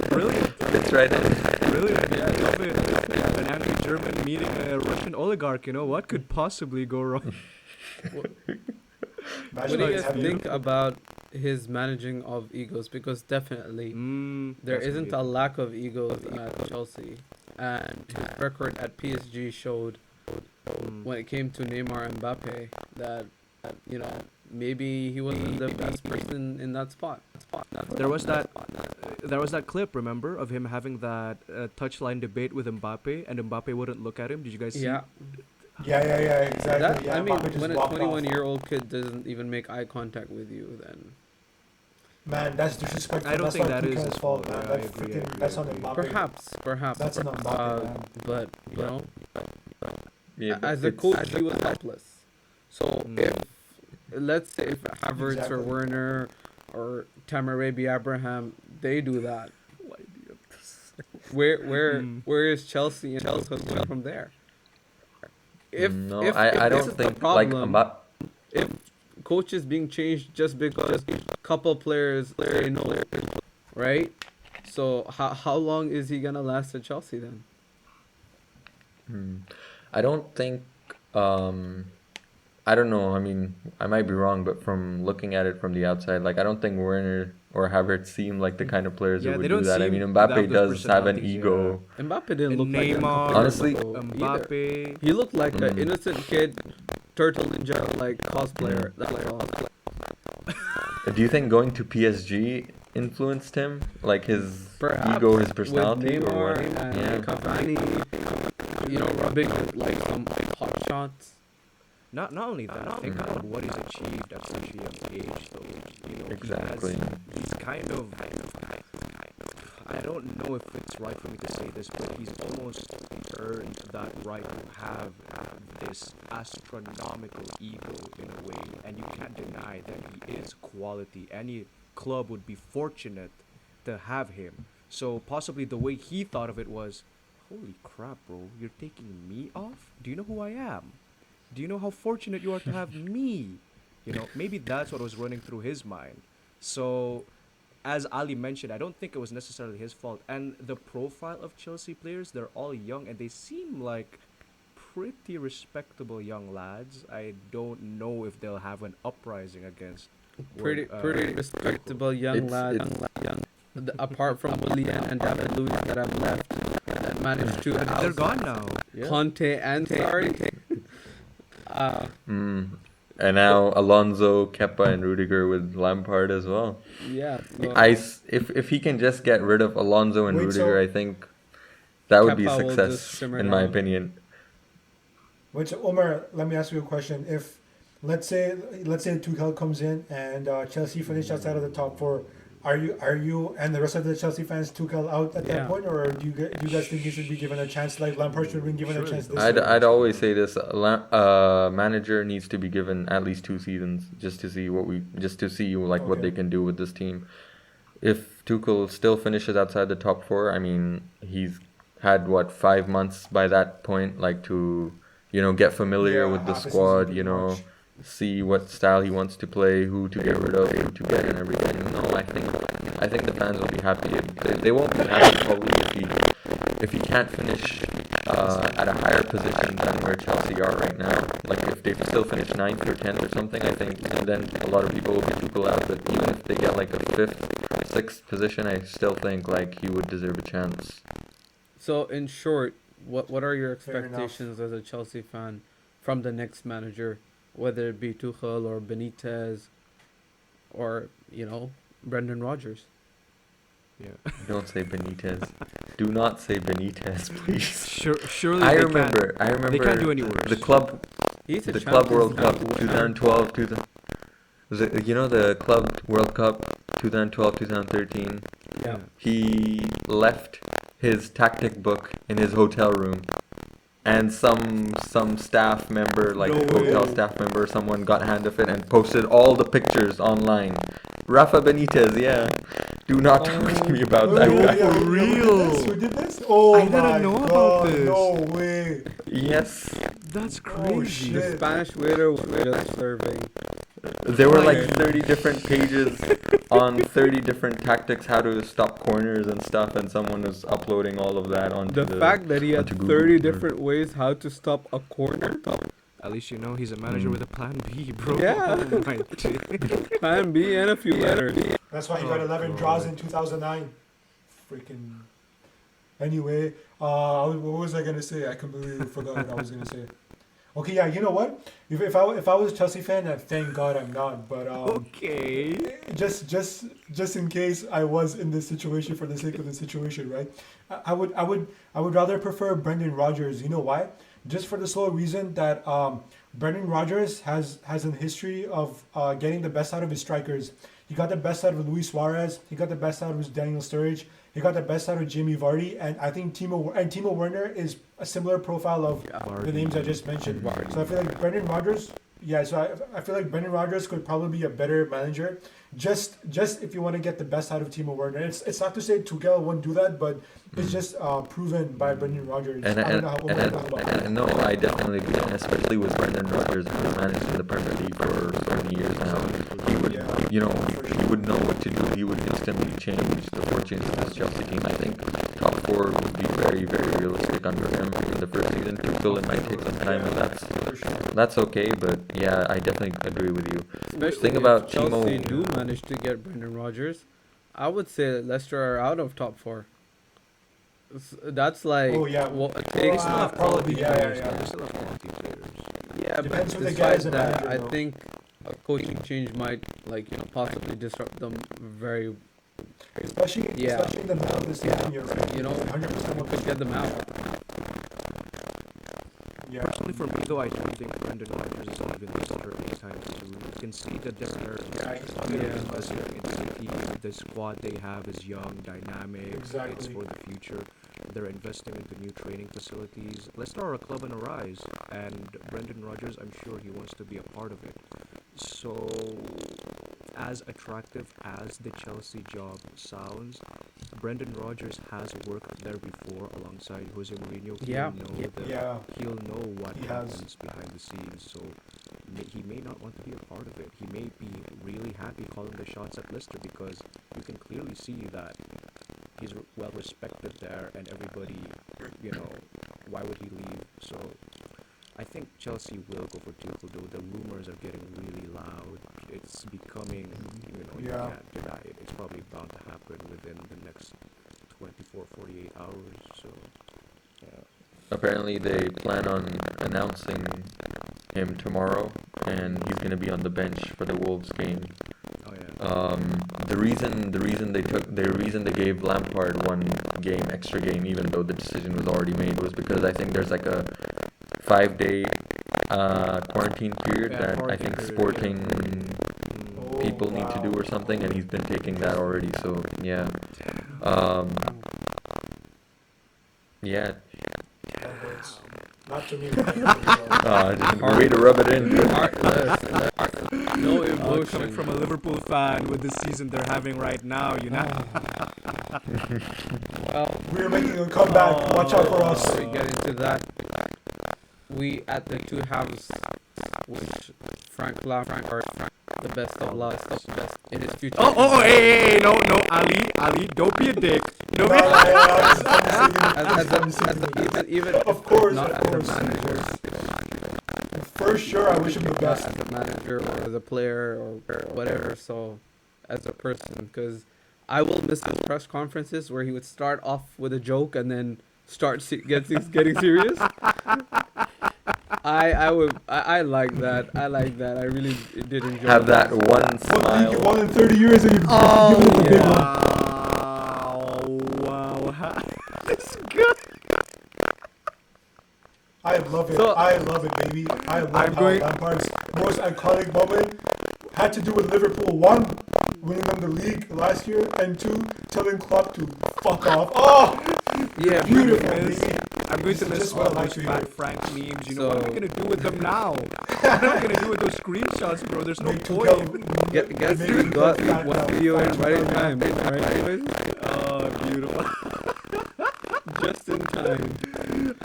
Brilliant. Fits right in. Brilliant. Yeah, I love it. An anti-German meeting a Russian oligarch, you know, what could possibly go wrong? What do you guys think about his managing of egos? Because definitely there That's isn't what a lack of egos at Chelsea, and his record at PSG showed when it came to Neymar and Mbappe that you know maybe he wasn't the best person in that spot. There was that clip, remember, of him having that touchline debate with Mbappe, and Mbappe wouldn't look at him. Did you guys see? Yeah, Yeah, exactly. that yeah, I mean, Mbappe just when a walked off. 21-year-old kid doesn't even make eye contact with you, then Man, that's disrespectful. I don't That's think not that is Tuchel's his fault, fault. man. Yeah, I That's agree, freaking. I That's on agree. Mbappe. perhaps, That's an Mbappe, man. but you know, Yeah, but As a coach, he was helpless. So Mm. if let's say if Havertz or Exactly. Werner or Tamarabi Abraham, they do that. Where is Chelsea and Tuchel going from there? no, If I this don't is the think like problem, Mbappe. if coaches being changed just because couple players say no, right? So how long is he gonna last at Chelsea then? Hmm. I don't think. Um, I don't know. I mean, I might be wrong, but from looking at it from the outside, like I don't think Werner or Havertz seem like the kind of players who Yeah, they would do don't that. I mean, seem to have Mbappe those does have an personalities. Yeah. ego. Mbappe didn't look And like that a couple Neymar, years Honestly, ago either. Mbappe. He looked like an Mm, innocent kid, turtle ninja like cosplayer. That's all. do you think going to PSG influenced him, like his Perhaps ego, his with personality, or Neymar what? and Yeah. Cavani, rubbing like some hot shots. Not only that, think Mhm. about what he's achieved at such a young age, though. Exactly. He's kind of. I don't know if it's right for me to say this, but he's almost earned that right to have this astronomical ego in a way, and you can't deny that he is quality. Any club would be fortunate to have him. So possibly the way he thought of it was, holy crap, bro, you're taking me off? Do you know who I am? Do you know how fortunate you are to have me? Maybe that's what was running through his mind. So, as Ali mentioned, I don't think it was necessarily his fault. And the profile of Chelsea players, they're all young and they seem like pretty respectable young lads. I don't know if they'll have an uprising against Pretty respectable young It's lads. Apart from Willian and David Luiz that have left, that managed to They're house gone now. Yeah. Conte and Sarri. Mm. And now Alonso, Kepa, and Rudiger with Lampard as well. Yeah. So If he can just get rid of Alonso and Wait, Rudiger, so I think that would be a Kepa will just success, simmer in my down. opinion. which Omar, let me ask you a question. If let's say Tuchel comes in and Chelsea finish outside of the top four, are you and the rest of the Chelsea fans Tuchel out at Yeah. that point, or do you guys think he should be given a chance like Lampard should have been given a Surely chance not. this I'd year? I'd always say this: manager needs to be given at least 2 seasons just to see what they Okay. can do with this team. If Tuchel still finishes outside the top four, I mean, he's had 5 months by that point, like to get familiar Yeah, with the half a season squad, pretty much. see what style he wants to play, who to get rid of, who to get, and everything. No, I think the fans will be happy. They won't be happy probably if he can't finish at a higher position than where Chelsea are right now. Like if they still finish 9th or 10th or something, I think, and then a lot of people will be Tuchel out. But even if they get like a 5th, 6th position, I still think like he would deserve a chance. So in short, what are your Fair enough. expectations as a Chelsea fan from the next manager, whether it be Tuchel or Benitez, or Brendan Rodgers? Yeah. Don't say Benitez. Do not say Benitez, please. Surely I they remember. They can't do any worse. the club He's a the Club World Cup Champions 2012, was it, the Club World Cup 2012, 2013. Yeah. He left his tactic book in his hotel room, and some staff member, like No hotel way. staff member, someone got hand of it and posted all the pictures online. Rafa Benitez, yeah. Do not talk to me about Oh, that yeah, guy. yeah, For who did real? this? Who did this? Oh I didn't my know about God, this. no way. Yes. That's Oh, crazy. shit. The Spanish waiter was just serving. There were like Right. 30 different pages on 30 different tactics, how to stop corners and stuff, and someone was uploading all of that onto The fact that he had onto Google. 30 different ways how to stop a corner, At least you know he's a manager Mm. with a plan B, bro. Yeah. Oh my G. plan B and a few letters. That's why he got Oh, 11 God. draws in 2009. Freaking. Anyway, what was I gonna say? I completely forgot what I was gonna say. Okay, yeah, you know what? If I was a Chelsea fan, then thank God I'm not. But Okay. just in case I was in this situation for the sake of the situation, right? I would rather prefer Brendan Rodgers. You know why? Just for the sole reason that Brendan Rodgers has an history of getting the best out of his strikers. He got the best out of Luis Suarez. He got the best out of his Daniel Sturridge. He got the best out of Jamie Vardy, and I think Timo Werner is a similar profile of the names I just mentioned. So I feel like Brendan Rodgers. Yeah, so I feel like Brendan Rodgers could probably be a better manager. Just if you want to get the best out of Timo Werner. It's not to say Tuchel won't do that, but it's just proven by Brendan Rodgers. And no, I definitely agree, and especially with Brendan Rodgers, who's managed in the Premier League for so many years now. He would, he would know what to do. He would instantly change the fortunes of this Chelsea team. I think top four would be very, very realistic under him in the first season. Tuchel, it might take some time, and that's okay. But yeah, I definitely agree with you. Especially Thing about if Chelsea Timo, do manage to get Brendan Rodgers, I would say that Leicester are out of top four. That's like what it takes. Probably They still have quality players. Yeah, Depends but who the guy is despite a that, manager, I though. think a coaching change might possibly disrupt them very. especially in the middle of the season. You're right. 100% We could get them out. Yeah. Personally, for me though, I don't think Brendan Rodgers is leaving Leicester anytime soon. You can see that they're investing in the squad they have is young, dynamic. It's Exactly. for the future. They're investing into new training facilities. Leicester are a club on a rise, and Brendan Rodgers, I'm sure he wants to be a part of it. So, as attractive as the Chelsea job sounds, Brendan Rodgers has worked there before alongside Jose Mourinho. He'll know what happens behind the scenes. So he may not want to be a part of it. He may be really happy calling the shots at Leicester because you can clearly see that he's well respected there, and everybody, why would he leave? So I think Chelsea will go for Tuchel, though the rumors are getting really loud. It's becoming, you can't deny it. It's probably bound to happen within the next 24, 48 hours. So, yeah. apparently they plan on announcing him tomorrow, and he's going to be on the bench for the Wolves game. Oh yeah. The reason they gave Lampard one extra game, even though the decision was already made, was because I think there's like a 5-day quarantine period that I think sporting people need to do or something, and he's been taking that already. So yeah, yeah. Not to me. Way to rub it in. No emotion. Coming from a Liverpool fan with the season they're having right now, Well, We're making a comeback. Watch out for us. before we get into that, we at the two halves, which Frank Lampard, the best of last, the best in his future. hey, no, Ali, don't be a dick. Even Of course, not of as course. a manager, For sure, I wish him the not best. as a manager or as a player or whatever. So, as a person, because I will miss his press conferences where he would start off with a joke and then start getting serious. I like that. I really did enjoy Have that one What league you smile. won in 30 years and you give him the big one. Wow. That's good. I love it. So- I love it, baby. I love I'm how going- Lampard's most iconic moment had to do with Liverpool. One, winning them the league last year, and two, telling Klopp to fuck off. Oh, Yeah, beautiful, Yes. baby. I'm going to This is list just all what I like those to Fat hear. Frank memes. What So- am I going to do with them now? What am I going to do with those screenshots, bro? There's no Make point. guess make who Tuchel got fat one now. video in Fat right in now. time, right, boys? Oh, beautiful. Just in time.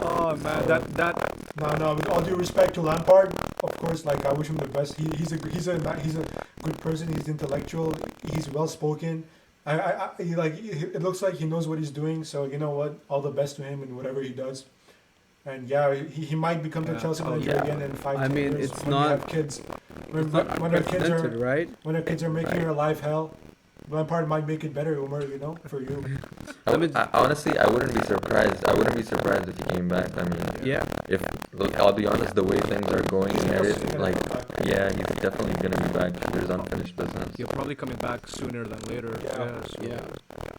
Oh, man. That No. With all due respect to Lampard, of course, like I wish him the best. He's a good person. He's intellectual. He's well spoken. It looks like he knows what he's doing. So you know what? All the best to him in whatever he does. And yeah, he might become the Yeah. Chelsea Oh, manager yeah. again in 5 I mean, years it's when not- we have kids. It's not When our kids unprecedented, are right? making your life hell, Lampard might make it better, Umar. For you. Honestly, I wouldn't be surprised. I wouldn't be surprised if he came back. I mean, Yeah. I'll be honest, the way things are going at it, yeah, he's definitely gonna be back. There's unfinished business. He'll probably coming back sooner than later. Yeah. So, Yeah.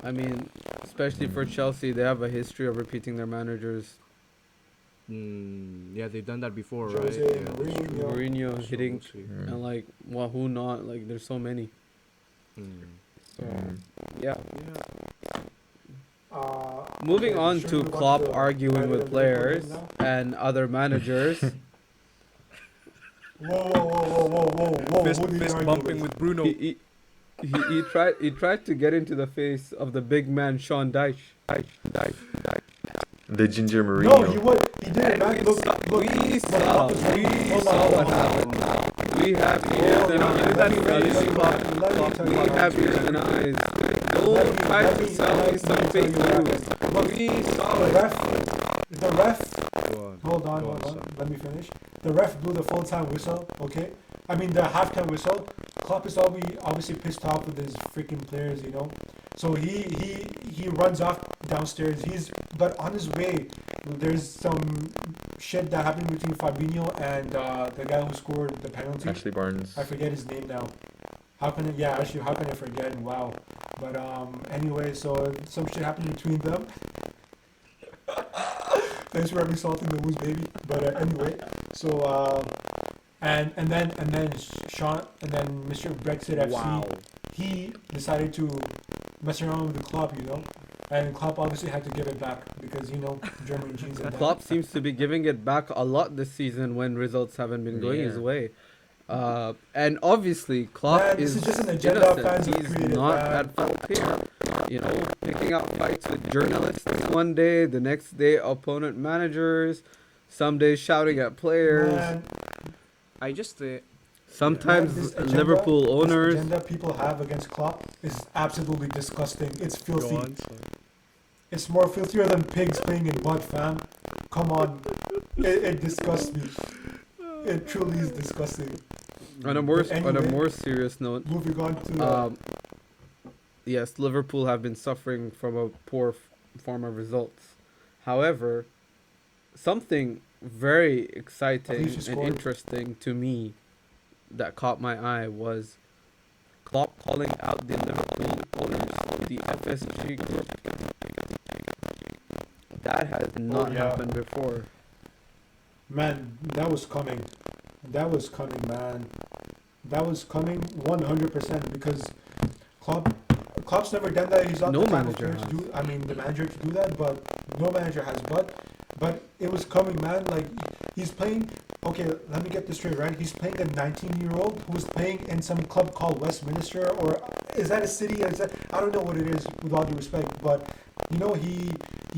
I mean, especially for Chelsea, they have a history of repeating their managers. Yeah, they've done that before, right? Jose Yeah, Mourinho. Mourinho so hitting, we'll see. Mm. and like, well, who not? Like, there's so many. Mm. So, Mm. yeah. Yeah. Moving Okay, on should to we move on Klopp to the arguing United with and Liverpool players game now? and other managers. Whoa! Fist, Who did he fist argue bumping with Bruno. he tried to get into the face of the big man Sean Dyche. The Ginger No, Mourinho. he didn't. Man. We saw Klopp is right. Hold on, what hold on. happened. We have Hold ears on, and eyes. let me Klopp, tell we you have something. ears and eyes. Let Don't me- try let to me- sell me let me some tell fake you what news. happened. We saw The it. ref. Go on. Hold on, Go on, son. Let me finish. The ref blew the full-time whistle. Okay, I mean the halftime whistle. Klopp is obviously pissed off with his freaking players, you know. So he runs off downstairs. But on his way, there's some shit that happened between Fabinho and the guy who scored the penalty. Ashley Barnes. I forget his name now. How can I forget? Wow. But anyway, so some shit happened between them. Thanks for insulting the Woos baby. But anyway, so and then Sean and then Mr. Brexit FC, Wow. he decided to mess around with the club, you know. And Klopp obviously had to give it back because, you know, German genes and that. Klopp seems to be giving it back a lot this season when results haven't been going his Yeah. way. And obviously, Klopp Man, this is is just an agenda innocent. fans have He's created, not man. at fault here. You know, picking up fights with journalists one day, the next day opponent managers, some days shouting at players, Man, I just sometimes this Liverpool This owners. agenda people have against Klopp is absolutely disgusting. It's filthy. go on, son. It's more filthier than pigs playing in mud, fam. Come on. It disgusts me. It truly is disgusting. On a anyway, more serious note, Moving on to yes, Liverpool have been suffering from a poor form of results. However, something very exciting least you and scored. interesting to me that caught my eye was Klopp calling out the Liverpool owners, the FSG group. That has not yeah. happened before. man, that was coming. That was coming, man. That was coming 100% because Klopp's never done that. He's not No the type of manager player to has. do. I mean, the manager to do that, but no manager has. But it was coming, man. Like he's playing. Okay, let me get this straight, right? He's playing a 19-year-old who's playing in some club called Westminster, or is that a city? Is that, I don't know what it is, with all due respect. But you know, he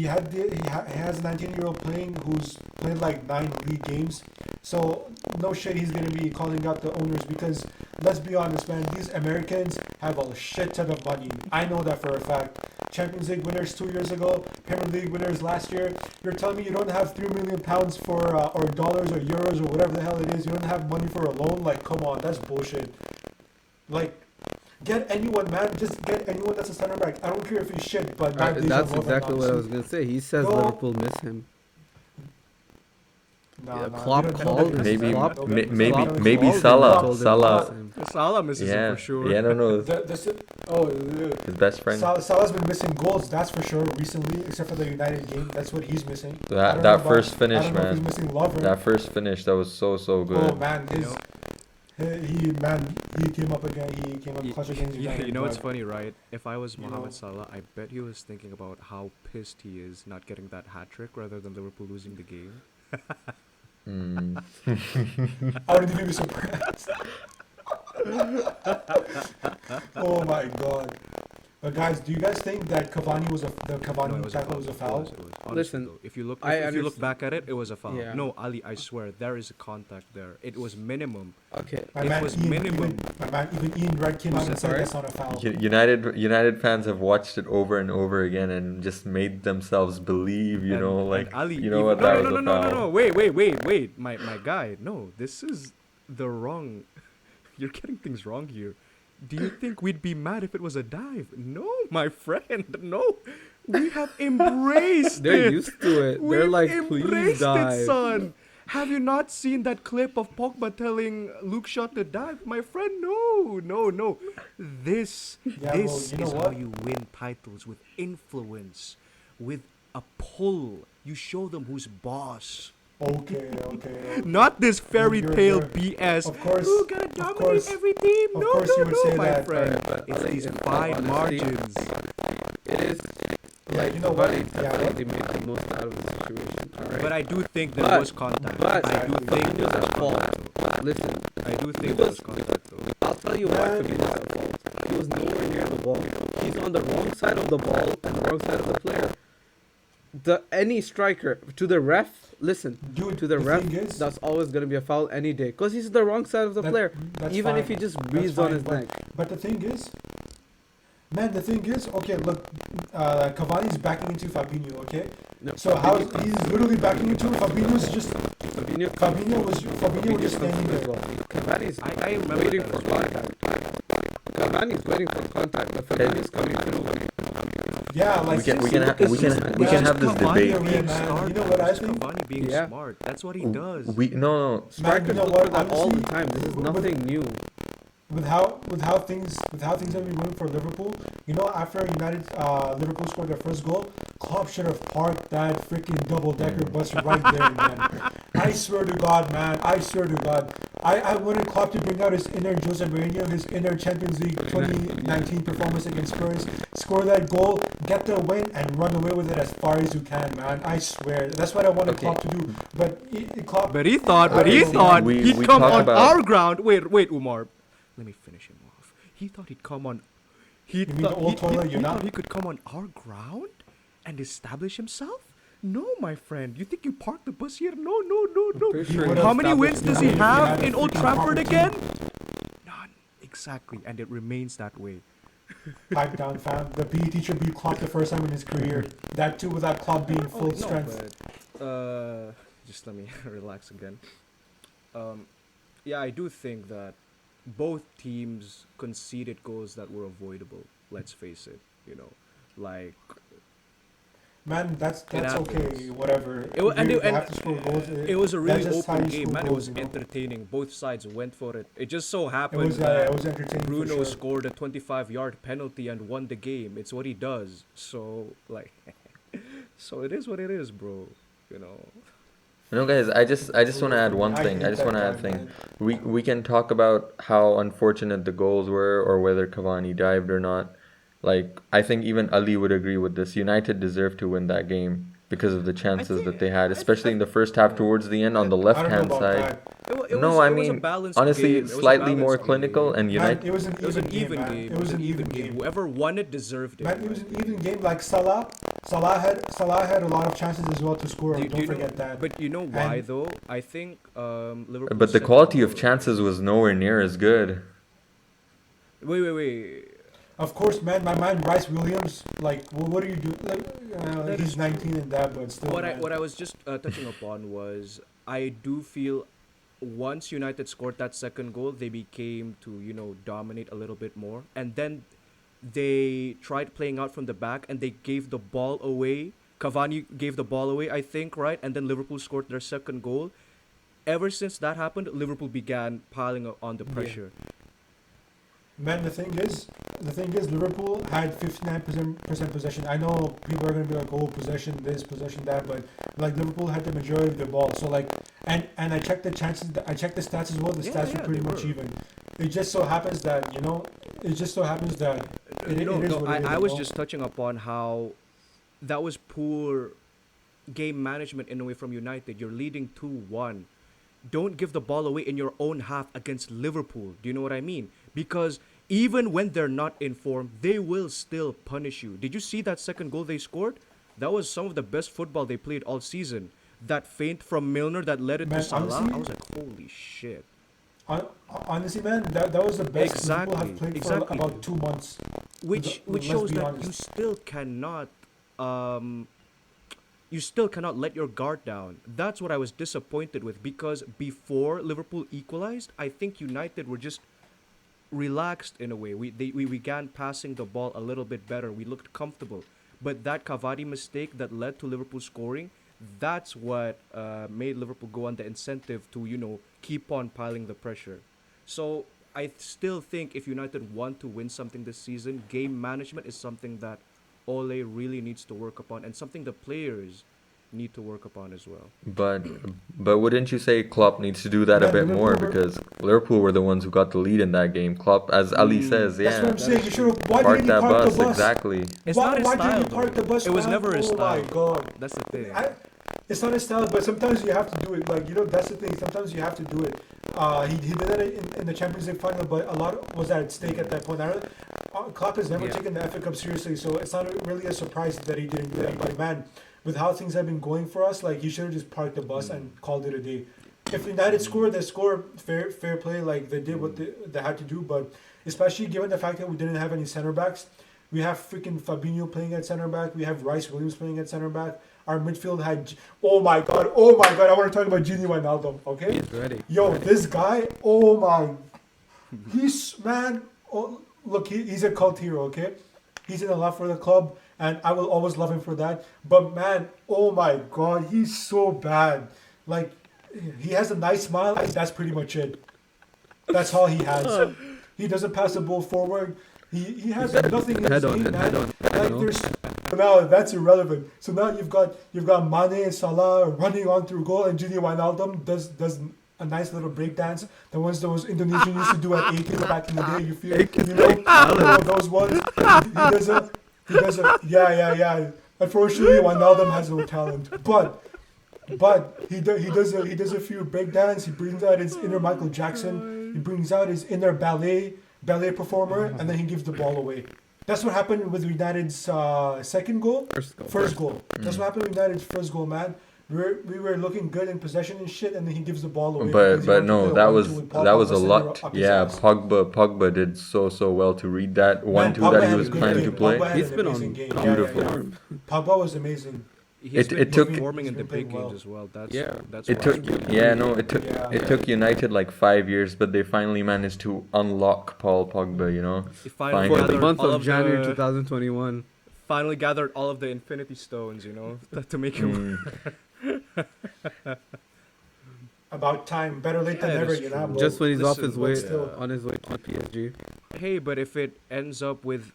has a 19-year-old playing who's played like 9 league games. So no shit, he's gonna be calling out the owners because let's be honest, man. These Americans have a shit ton of money. I know that for a fact. Champions League winners 2 years ago, Premier League winners last year. You're telling me you don't have £3 million for or dollars or euros or whatever the hell it is. You don't have money for a loan? Like, come on, that's bullshit. Like, get anyone, man. Just get anyone that's a center back. I don't care if he's shit, but That's exactly what I was gonna say. He says Go. Liverpool miss him. No, Klopp called him. Maybe, Klopp- maybe, Klopp maybe called him Salah. and told him to Salah. miss him. Salah misses Yeah, him for sure. yeah, no. His best friend. Salah's been missing goals, that's for sure, recently, except for the United game. That's what he's missing. I don't That know that about- first I finish, don't know if he's man. missing Lover. That first finish, that was so Oh good. man, he came up again. He came up clutch against Yeah, United. you know what's but- funny, right? If I was You know. Mohamed Salah, I bet he was thinking about how pissed he is not getting that hat trick rather than Liverpool losing the game. Mm. I wouldn't even be surprised. Oh my god. But guys, do you guys think that Cavani No, Cavani tackle was a foul? Honestly, Listen, though, if you look I if you look understand. back at it, it was a foul. Yeah. No, Ali, I swear there is a contact there. It was minimum. Okay. My It man, was Ian, minimum. even Ian Wright came out and said Sorry? that's not a foul. United fans have watched it over and over again and just made themselves believe, you And- know, and like Ali, you know even- what, no, that no, was no, a no, foul. no, no, wait, my guy. No, this is the wrong. You're getting things wrong here. Do you think we'd be mad if it was a dive? No, my friend, no. We have embraced They're it. used to it. They're We've like, please embraced dive. it, son. Have you not seen that clip of Pogba telling Luke Shaw to dive? My friend, no. This Yeah, well, you know is how what? you win titles, with influence, with a pull. You show them who's boss. Okay. Not this fairy You're- tale you're- BS. Of course, Who gonna dominate course- every team? of No, course you would say my that. friend. But It's Ali, these in all fine honesty, margins. It is. Yeah, you know what? Cavani Yeah, definitely made the most out of the situation. All right. But I do think there But- was contact. but- I do think there was Fabinho's fault. contact. Though. Listen, I do He think there was was- contact though. I'll tell you why Fabinho's at fault. He was nowhere near the ball. He's on the wrong side of the ball and the wrong side of the player. Any striker to the ref, listen, Dude, to the the ref, thing is- that's always gonna be a foul any day, cause he's the wrong side of the That- player. that's Even if fine. he just That's breathes on fine, his neck. But the thing is, man, okay, look, Cavani's backing into Fabinho, okay? No, So he's literally backing into Fabinho was just Fabinho was standing there. Cavani's I remember waiting that for as well. contact. Cavani's waiting for contact, but Fabinho's coming through. Yeah, like We can seriously, have this Cavani debate. being Man, smart. you know what I It's think? Cavani being Yeah. smart. That's what he does. No. Strikers know look what, for that all the honestly, time. This is with- nothing new. with how things have been going for Liverpool, you know, after United Liverpool scored their first goal, Klopp should have parked that freaking double decker bus right there, man. I swear to God, man. I swear to God. I wanted Klopp to bring out his inner Jose Mourinho, his inner Champions League 2019 performance against Spurs, score that goal, get the win, and run away with it as far as you can, man. I swear. That's what I wanted Okay. Klopp to do. But Klopp. But he thought Okay, we he'd come talk on about- our ground. Wait, Umar. Let me finish him off. He thought he'd come on. He mean the old toilet, he you're thought not? he could come on our ground and establish himself. No, my friend. You think you parked the bus here? No. Pretty He sure would've How many wins established does I he mean, if he have had a in Old freaking Trafford proper again? team. None. Exactly, and it remains that way. Pipe down, fam. The PE teacher beat Klopp the first time in his career. That too without Klopp being full strength. But, just let me relax again. Yeah, I do think that both teams conceded goals that were avoidable. Let's face it. Like Man, that's happens. okay. Whatever. It wa- If and you it- and have to score goals. it was a really that's just how open you game, score man. It goals, was you know? entertaining. Both sides went for it. It just so It happened was that it was entertaining. Bruno for sure. scored a 25-yard penalty and won the game. It's what he does. So like, so it is what it is, bro. No, guys, I just want to add one I thing. hate I just that want to guy, add a thing. man. We can talk about how unfortunate the goals were or whether Cavani dived or not. Like, I think even Ali would agree with this. United deserved to win that game because of the chances that they had, especially in the first half towards the end on the I don't know left-hand about side. that. No, I it was a mean, balanced honestly, game. It was a slightly more balanced clinical game. and Man, United. it was an It was an even even man. game. It was an even game. Whoever won it deserved it. Man, it was an even game. Like Salah had a lot of chances as well to score. Do Don't you know- forget that. But you know why And- though? I think Liverpool. But the set quality of goal- chances was nowhere near as good. Wait. Of course, man, my man Bryce Williams. Like, what are you doing? Like, That he's is true. 19 and that, but still. What man. I was just touching upon was I do feel once United scored that second goal, they became to dominate a little bit more, and then they tried playing out from the back, and they gave the ball away. Cavani gave the ball away, I think, right, and then Liverpool scored their second goal. Ever since that happened, Liverpool began piling on the pressure. Man, the thing is, Liverpool had 59% possession. I know people are gonna be like, "Oh, possession this, possession that," but like Liverpool had the majority of the ball. So like, and I checked the chances. I checked the stats as well. The stats were pretty they much were. even. It just so happens that it is what it is. I was just touching upon how that was poor game management in a way from United. You're leading 2-1. Don't give the ball away in your own half against Liverpool. Do you know what I mean? Because even when they're not in form, they will still punish you. Did you see that second goal they scored? That was some of the best football they played all season. That feint from Milner that led it Man, to Salah. honestly- I was like, holy shit. Honestly, man, that was the best Liverpool have played Exactly. for about 2 months. Which Let's shows be that honest. you still cannot let your guard down. That's what I was disappointed with, because before Liverpool equalized, I think United were just relaxed in a way. We began passing the ball a little bit better. We looked comfortable. But that Cavani mistake that led to Liverpool scoring, that's what made Liverpool go on the incentive to keep on piling the pressure. So I still think if United want to win something this season, game management is something that Ole really needs to work upon, and something the players need to work upon as well. But wouldn't you say Klopp needs to do that a Man, bit more Liverpool were- because Liverpool were the ones who got the lead in that game. Klopp, as Ali says, That's what yeah, I'm saying. You should have. Why park didn't he that park bus the bus? exactly. It's why not his why style. didn't he park the though. bus? It was man? never his Oh style. my god. That's the thing. It's not his style, but sometimes you have to do it. Like, that's the thing. Sometimes you have to do it. He did it in the Champions League final, but a lot was at stake at that point. Klopp has never Yeah. taken the FA Cup seriously, so it's not really a surprise that he didn't do that. But man, with how things have been going for us, like, he should have just parked the bus and called it a day. If United scored, they scored fair play. Like, they did what they had to do, but especially given the fact that we didn't have any center backs. We have freaking Fabinho playing at center back. We have Rice Williams playing at center back. Our midfield had, oh my god, I want to talk about Gini Wijnaldum, okay? He's ready. Yo, this guy, oh my, man, look, he's a cult hero, okay? He's in a lot for the club, and I will always love him for that. But man, oh my god, he's so bad. Like, he has a nice smile, and that's pretty much it. That's all he has. He doesn't pass the ball forward. He has nothing in his Head on game, it, man. head on, head Like, on. there's now that's irrelevant. So now you've got Mane and Salah running on through goal, and Gini Wijnaldum does a nice little break dance. The ones those Indonesians used to do at 18 back in the day. You feel, you know those ones. He does a yeah. Unfortunately, Wijnaldum has no talent, but he does a few break dance. He brings out his inner Michael Jackson. He brings out his inner ballet performer, and then he gives the ball away. That's what happened with United's second goal. First goal. That's what happened with United's first goal, man. We were looking good in possession and shit, and then he gives the ball away. because he But wanted to no, play that 1-2 was with Paul that was a Pogba lot. sitting up his Yeah, ass. Pogba did so well to read that 1-2 Pogba that he had a was good planning game. to play. Pogba had He's an been amazing on game. beautiful. form. Pogba was amazing. He's been it took- performing in he's the been big playing games well. as well. That's Yeah. that's It why took it's really yeah good. no it took United like 5 years, but they finally managed to unlock Paul Pogba. You know, He finally For For the gathered month all of January the, 2021. finally gathered all of the Infinity Stones, to make him. About time. Better late than Yeah, never, that's you know. true. but Just when he's off listen, his way, but still. on his way to PSG. Hey, but if it ends up with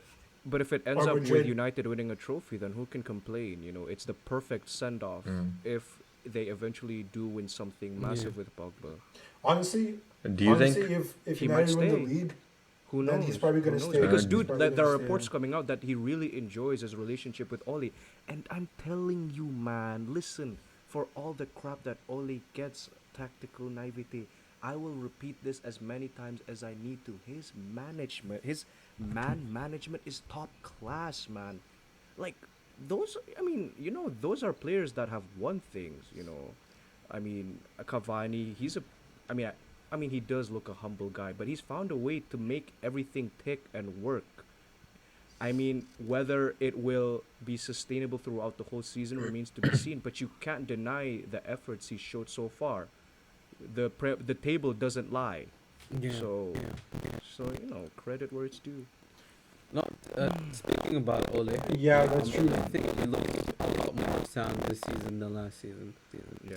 Madrid. United winning a trophy, then who can complain? It's the perfect send off if they eventually do win something massive with Pogba. Honestly, do you think? if He might United win the stay? league, Who knows? Then he's probably Who gonna knows? stay. Because, He's dude, probably there are gonna stay, reports yeah. coming out that he really enjoys his relationship with Oli. And I'm telling you, man, listen, for all the crap that Oli gets, tactical naivety, I will repeat this as many times as I need to. His management is top class, man. Like, those are players that have won things. I mean, Cavani, he does look a humble guy, but he's found a way to make everything tick and work. I mean, whether it will be sustainable throughout the whole season remains to be seen, but you can't deny the efforts he showed so far. The table doesn't lie. So, credit where it's due. Not speaking about Ole. Yeah, that's true. I think he looks a lot more sound this season than last season. Yeah,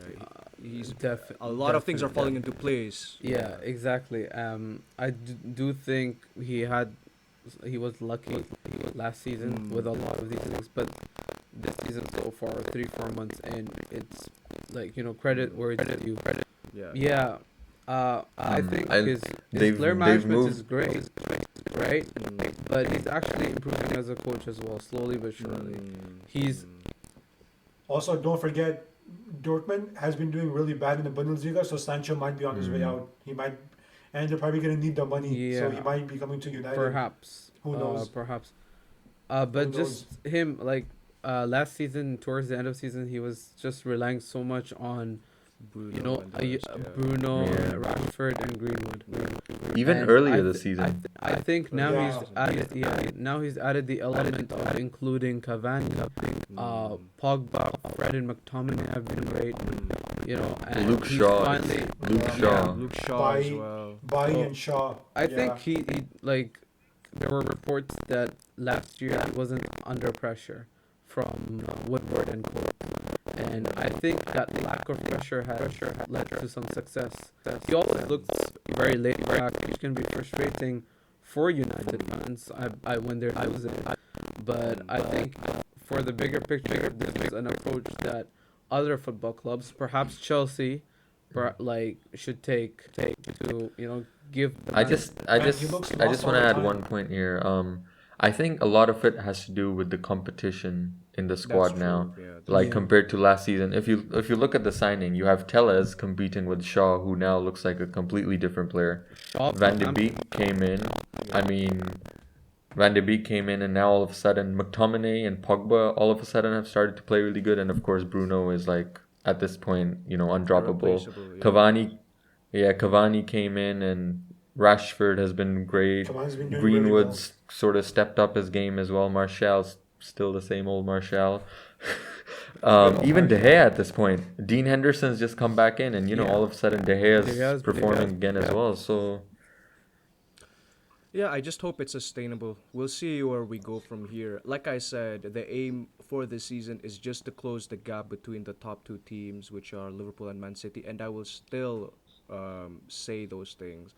he's Definitely. a lot of things are falling into place. Yeah, exactly. I do think he was lucky last season with a lot of these things, but this season so far, 3-4 months in, it's like credit where it's due. Yeah. Yeah, I think his they've player management moved- is great, right? But he's actually improving as a coach as well, slowly but surely. He's Also, don't forget, Dortmund has been doing really bad in the Bundesliga, so Sancho might be on his way out. He might, and they're probably gonna need the money, so he Yeah. might be coming to United. perhaps Who knows? Perhaps, but Who just him like last season, towards the end of season, he was just relying so much on Bruno and the rest, yeah. Bruno, Yeah. Rashford, and Greenwood. Even And earlier I this th- season. I think now Yeah. he's added the element of including Cavani, Pogba, Fred, and McTominay have been great. And Luke he's Shaw. finally. Luke Shaw. Luke Shaw as By- well. Bailly Oh, and Shaw. I Yeah. think he like there were reports that last year he wasn't under pressure from Woodward and Co. And I think that lack of pressure has led to some success. He always looks very laid back, which can be frustrating for United fans when they're losing. But I think for the bigger picture, this is an approach that other football clubs. Perhaps Chelsea, should take to give the I man. just I Man, just he looks I lost just all want to the add time. one point here. I think a lot of it has to do with the competition in the That's squad true. now. Yeah, that's Like Yeah. compared to last season, if you look at the signing, you have Tellez competing with Shaw, who now looks like a completely different player. Shaw, Van de Lam- Beek came in. I yeah. mean, Van de Beek came in, and now all of a sudden, McTominay and Pogba all of a sudden have started to play really good. And of course, Bruno is like at this point, undroppable. Irreplaceable. Yeah. Cavani came in, and Rashford has been great. Cavani's been doing really well. Greenwood's sort of stepped up his game as well. Martial's still the same old Martial. Even De Gea at this point. Dean Henderson's just come back in, and Yeah. all of a sudden De Gea's De performing Gea's- again as yeah. well. So Yeah, I just hope it's sustainable. We'll see where we go from here. Like I said, the aim for this season is just to close the gap between the top two teams, which are Liverpool and Man City, and I will still say those things.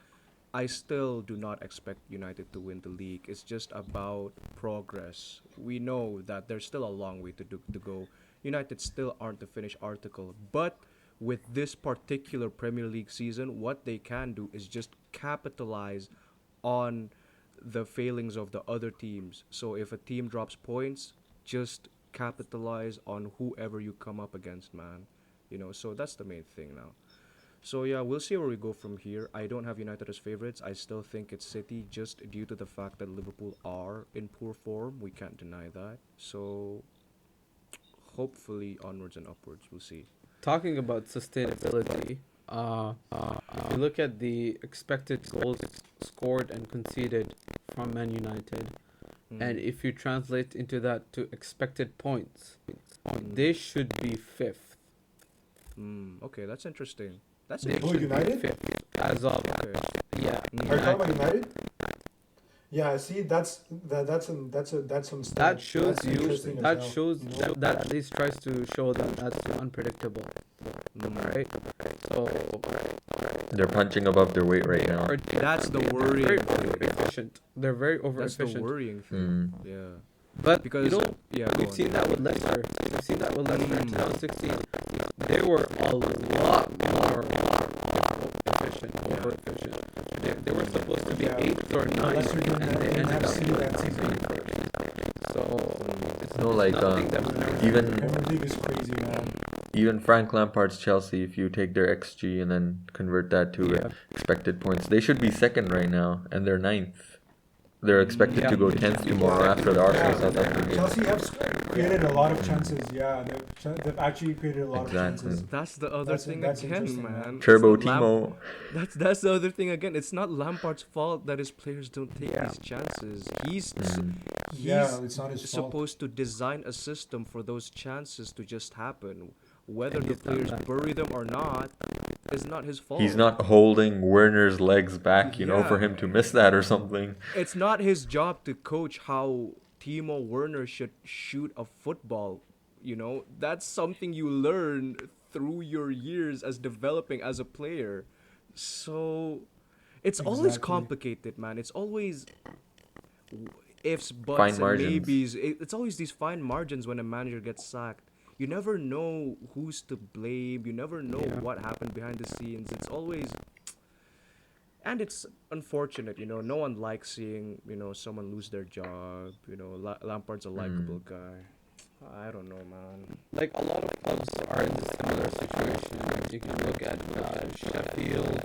I still do not expect United to win the league. It's just about progress. We know that there's still a long way to go. United still aren't the finished article, but with this particular Premier League season, what they can do is just capitalize on the failings of the other teams. So if a team drops points, just capitalize on whoever you come up against, man. So that's the main thing now. So yeah, we'll see where we go from here. I don't have United as favorites. I still think it's City just due to the fact that Liverpool are in poor form. We can't deny that. So hopefully onwards and upwards. We'll see. Talking about sustainability, if you look at the expected goals scored and conceded from Man United, and if you translate into that to expected points, they should be fifth. Okay, that's interesting. That's They Who, should United? be fifth as of okay. yeah. Are you talking about United? Yeah, see, that's some stuff. That shows That's you. interesting as That hell, shows you know? that at least tries to show that that's unpredictable, right? So they're punching above their weight right now. That's the they're worrying very thing. over efficient. They're very over That's the efficient. worrying thing. Mm. Yeah. But Because yeah, go we've on. seen that with Leicester. We've seen that with Leicester in 2016. They were a lot more efficient, over efficient. They were supposed to be Yeah. 8th or 9th, Leicester didn't and they didn't ended have up City that like season. so it's No, like, nothing that was The even Premier League is crazy, man. even Frank Lampard's Chelsea, if you take their XG and then convert that to Yeah. expected points, they should be second right now, and they're ninth. They're expected to go 10th tomorrow after the Arsenal South Africa game. Chelsea have created a lot of chances. Yeah, they've actually created a lot Exactly. of chances. That's the other That's- thing that's again, interesting, man. man. It's Turbo not Lam- Timo. That's the other thing again. It's not Lampard's fault that his players don't take Yeah. these chances. He's Yeah, it's not his fault. supposed to design a system for those chances to just happen. Whether And the he's done players that. bury them or not is not his fault. He's not holding Werner's legs back, for Yeah. him to miss that or something. It's not his job to coach how Timo Werner should shoot a football. That's something you learn through your years as developing as a player. So it's always Exactly. complicated, man. It's always ifs, buts, Fine and margins. maybes. It's always these fine margins when a manager gets sacked. You never know who's to blame. You never know Yeah. what happened behind the scenes. It's always, and it's unfortunate. No one likes seeing someone lose their job. Lampard's a likable guy. I don't know, man. like a lot of clubs are in a similar situation. You can look at Sheffield.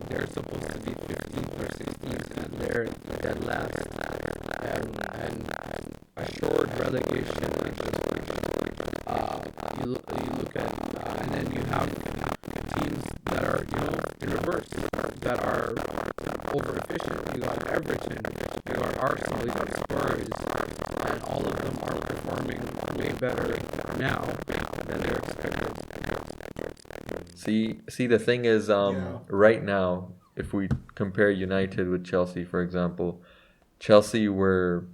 They're supposed to be 15th or 16th, and they're dead last, and assured relegation. You look at, and then you have teams that are in reverse, that are over efficient. You got Everton, you got Arsenal, you got Spurs, and all of them are performing way better now than they're expected. See, the thing is, Yeah. right now, if we compare United with Chelsea, for example, Chelsea were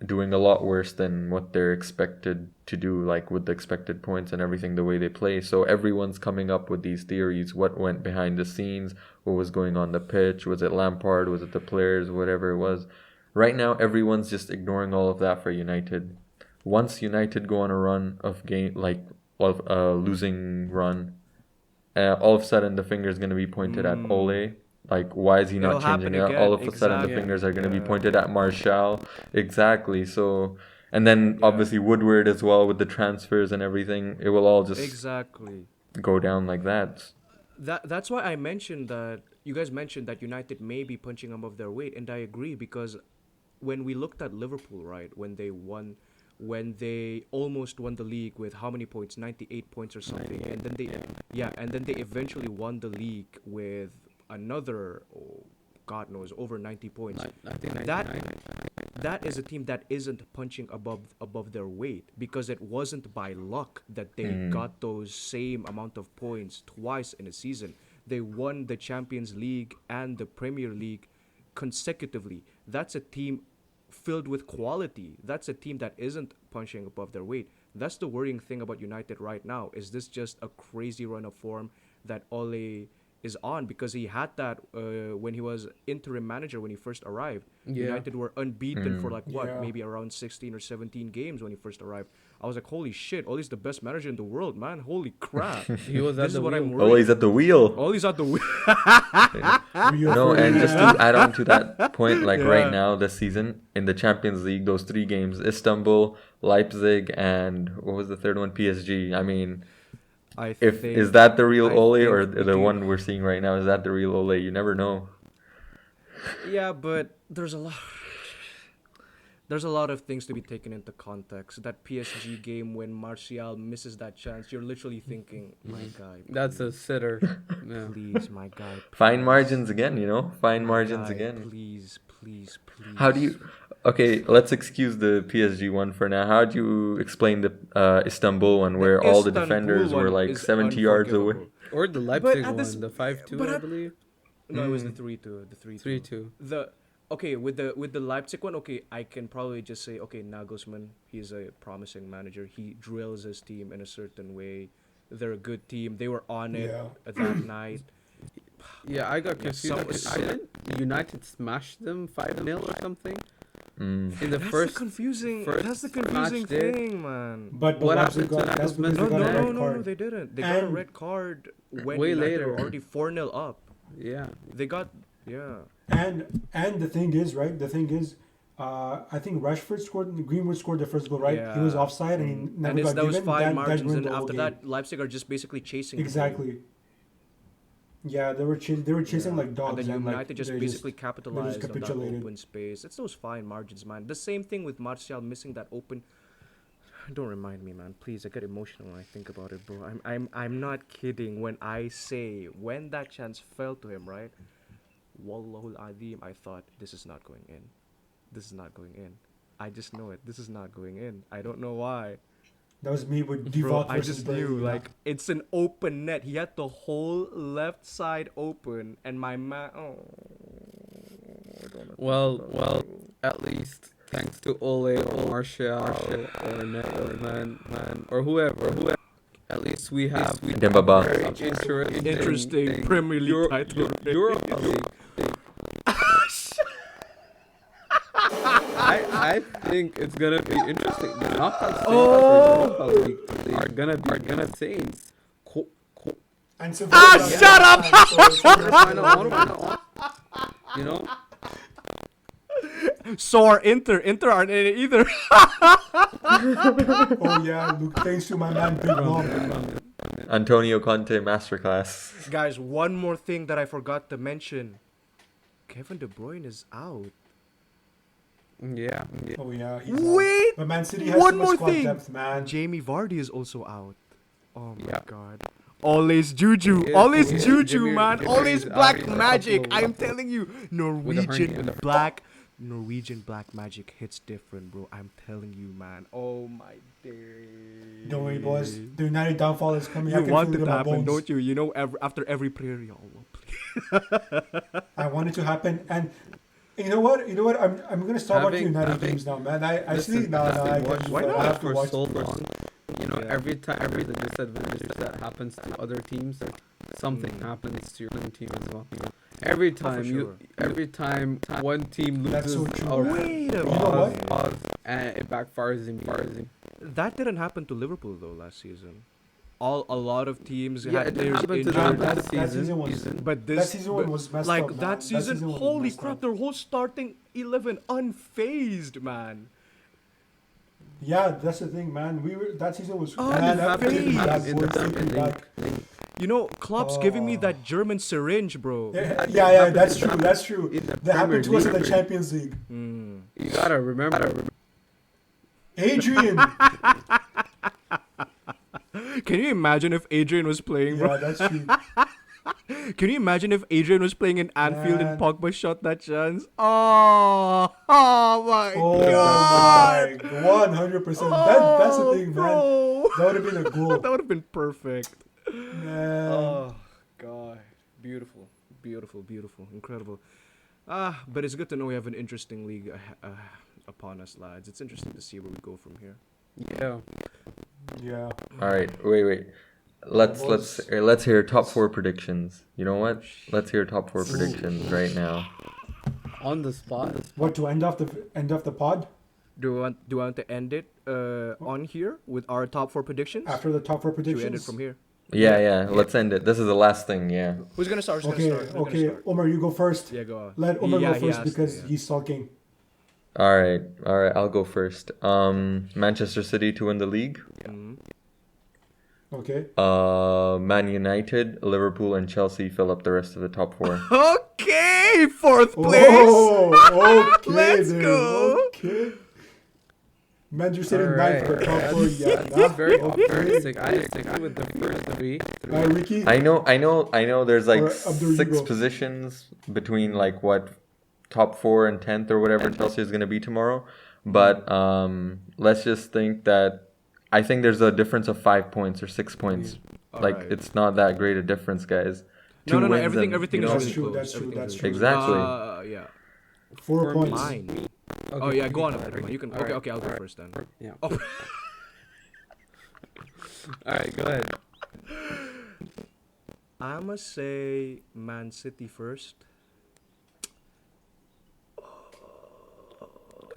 doing a lot worse than what they're expected to do, like with the expected points and everything, the way they play. So everyone's coming up with these theories, what went behind the scenes, what was going on the pitch, was it Lampard, was it the players, whatever it was. Right now, everyone's just ignoring all of that for United. once United go on a run of game, like of a losing run, all of a sudden the finger is going to be pointed at Ole. Like, why is he It'll not changing happen it? again, All of a sudden the exactly. fingers are going to be Yeah. pointed at Martial. Exactly. So, and then Yeah. obviously Woodward as well with the transfers and everything. It will all just Exactly. go down like that. That's why I mentioned that you guys mentioned that United may be punching above their weight, and I agree because when we looked at Liverpool, right, when they almost won the league with how many points, 98 points or something, and then they eventually won the league with another, God knows, over 90 points. That is a team that isn't punching above their weight because it wasn't by luck that they got those same amount of points twice in a season. They won the Champions League and the Premier League consecutively. That's a team filled with quality. That's a team that isn't punching above their weight. That's the worrying thing about United right now. Is this just a crazy run of form that Ole is on? Because he had that when he was interim manager when he first arrived. Yeah. United were unbeaten for Yeah. maybe around 16 or 17 games when he first arrived. I was like, holy shit, Ole's the best manager in the world, man. Holy crap. He was at This is the what I'm wheel. worried. Ole's at the wheel. Ole's at the wheel. No, and just to add on to that point, like Yeah. right now this season in the Champions League, those 3 games, Istanbul, Leipzig, and what was the third one? PSG. I mean, is that the real I Ole or think we the do- one we're seeing right now? Is that the real Ole? You never know. Yeah, but there's a lot. There's a lot of things to be taken into context. That PSG game when Martial misses that chance, you're literally thinking, my guy. That's a please, sitter. Yeah. Please, my guy. Fine please, margins again, you know? Fine my margins guy, again. Please. How do you... Okay, let's excuse the PSG one for now. How do you explain the Istanbul one where all the Istanbul defenders were one like is 70 yards away? unforgivable. Or the Leipzig at this- one, the 5-2, but I at- believe. No, it was the 3-2. The 3-2. 3-2. With the Leipzig one, okay, I can probably just say, okay, Nagelsmann, he's a promising manager. He drills his team in a certain way. They're a good team. They were on it that night. Yeah, I got Yeah, confused. Didn't United smash them 5-0 or something? Mm. In the That's first... the confusing. first That's the match confusing day. thing, man. But What Leipzig happened to got, that's because Nagelsmann? they No, got a red no, card. they didn't. They got a And- red card when Way United later. were already 4-0 up. Yeah. They got, yeah. And the thing is, right? The thing is, I think Greenwood scored the first goal, right? He was Yeah. offside and he never And got that was given. fine That margins, ruined and the whole after game. that, Leipzig are just basically chasing the game. Exactly. Yeah, they were chasing like dogs. And then like, United just they basically capitalized on that capitulated. open space. It's those fine margins, man. The same thing with Martial missing that open. Don't remind me, man. Please, I get emotional when I think about it, bro. I'm not kidding when I say when that chance fell to him, right? Wallahul Adim, I thought this is not going in. This is not going in. I just know it. This is not going in. I don't know why. That was me with Bro, Devout I versus just Burnley, knew, yeah. like, it's an open net. He had the whole left side open, and my man. Oh, I don't know. Well, at least thanks to Ole or Martial or man or whoever. At least we have Dembaba. very Interesting Premier League title. Europa League. I think it's gonna be interesting. The knockout stages for Europa League are gonna be insane. And so shut up! Quarterfinal, you know. So are Inter aren't in it either. Oh yeah, Luke, thanks to my man Big Mom. Antonio Conte masterclass. Guys, one more thing that I forgot to mention. Kevin De Bruyne is out. Yeah. Oh yeah. Wait! But Man City has One too much more squad thing. depth, man. Jamie Vardy is also out. Oh my Yeah. god. Always Juju. He Always is. Juju, Jimmy- man. Jimmy Always is out black for a magic. couple of I'm telling you. Norwegian black magic hits different, bro. I'm telling you, man. Oh my days. Don't worry, boys. The United downfall is coming. I You can want feel it in to my happen, bones. don't you? You know, after every prayer, you I want it to happen, and you know what? I'm gonna start watching United games now, man. I see now. I watch can, why I not? have to for watch. so long. You know, Yeah. every the disadvantage that happens to other teams, something happens to your own team as well. Every time sure. every time one team That's loses so true. or Wait a You know what? draws, and it backfires him. That didn't happen to Liverpool though last season. A lot of teams Yeah, had it didn't players happen to injured. them That last season was But that this season but was messed like up, man. that season, was holy messed crap, up. their whole starting 11 unfazed, man. Yeah, that's the thing, man. That season was Oh, man, the everything face. back, In boys, the taking back. You know, Klopp's giving me Oh. that German syringe, bro. Yeah, that's true. That's true. In the That happened to Premier us in the League. Champions League. Mm. You gotta remember. Adrian. Can you imagine if Adrian was playing, bro? Yeah, that's true. Can you imagine if Adrian was playing in Anfield and Man. Pogba shot that chance? Oh my Oh god! my, 100%. That's the thing, man. bro. That would have been a goal, That would have been perfect. man. Oh god, beautiful, beautiful, beautiful, incredible. But it's good to know we have an interesting league upon us, lads. It's interesting to see where we go from here. Yeah. Yeah. All right, wait. Let's hear top 4 predictions. You know what? Let's hear top 4 predictions right now. On the spot. What, to end off the pod Do we want to end it on here with our top 4 predictions? after the top 4 Should we predictions? end it from here? Yeah. Let's end it. This is the last thing. Yeah. Who's gonna start? Okay. Omar, you go first. Yeah, go on. Let Omar Yeah, go he first has because to, yeah. he's sulking. All right. I'll go first. Manchester City to win the league. Mhm. Okay. Man United, Liverpool, and Chelsea fill up the rest of the top 4. Okay, 4th place. Oh, okay. Let's then. go. Okay. Manchester City Alright. ninth for top 4. Yeah. That's very okay. optimistic. I stick with the first three. Ricky. I know. There's like Or Abdul, you 6 go. positions between like what top 4 and 10th or whatever Chelsea is gonna be tomorrow. But let's just think that I think there's a difference of 5 points or 6 points. Like Alright. it's not that great a difference, guys. No, Two no. wins Everything and, you is know, That's really true, close. that's true, Everything that's is true. really close. Exactly. Yeah. 4 points. Mine. Oh yeah, go on. You can. Okay, I'll go first then. Yeah. Oh. Alright, go ahead. I'ma say Man City first.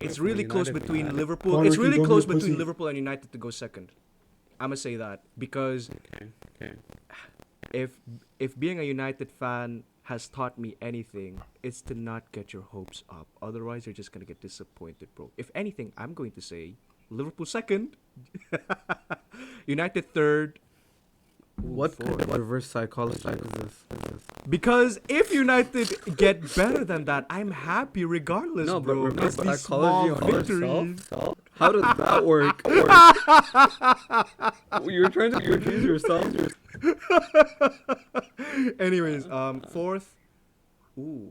It's really close United, between United. Liverpool. Go on, It's Ricky, really don't close be a pussy. between Liverpool and United to go second. I'ma say that because Okay. if being a United fan has taught me anything, it's to not get your hopes up. Otherwise, you're just gonna get disappointed, bro. If anything, I'm going to say Liverpool second, United third. What kind fourth. of reverse psychology is this? Because if United get better than that, I'm happy regardless, No, but bro. reverse It's these psychology small on victories. yourself? How does that work? You're trying to confuse yourself. Anyways, fourth. Ooh.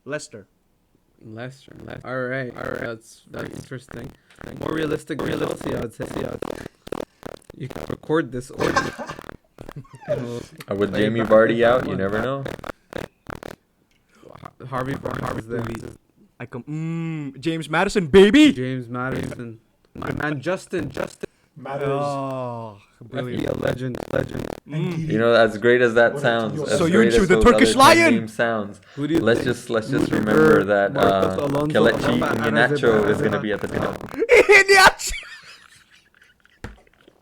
Leicester. Leicester. All right. That's interesting. More realistic, Chelsea, I'd say. You can record this or With Jamie Vardy out, you never know. Harvey's there. I come. James Madison, baby. James Madison. My man Justin. Matters. Oh, brilliant. FPL legend. And You know, as great as that What sounds, a- as So great Yunchu, as the those Turkish other 10 lion! names sounds, Who do you let's think? just Rudiger, remember that Marcos Alonso, Kelechi Arezabalaga. Iheanacho is gonna be at the top. Idiot.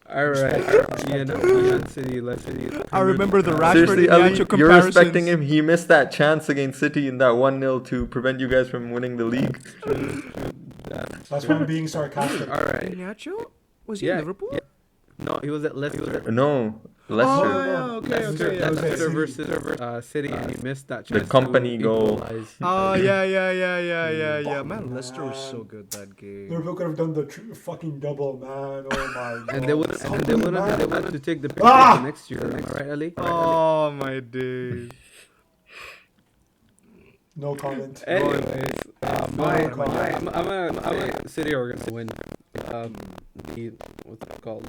All right. Ian City. Let's see. I remember the Rashford Seriously, Ali, Iheanacho you're comparisons. respecting him. He missed that chance against City in that 1-0 to prevent you guys from winning the league. That's why I'm being sarcastic. All right. Iheanacho? Was he Yeah, in Liverpool? yeah. No, he was at Leicester. No, Oh, Leicester. yeah, okay, Leicester, okay. Yeah. that was Leicester City. versus City, and he missed that The chance. company to goal. equalize. Oh, yeah. Fuck, Man, Leicester was man. so good that game. Liverpool could have done the fucking double, man. Oh my god. And they would Something, man. have had to take the picture Ah! next year. Am I right, Ali? Oh, my days. No comment. Anyways, I'm comment. a City are gonna win. The what's it called?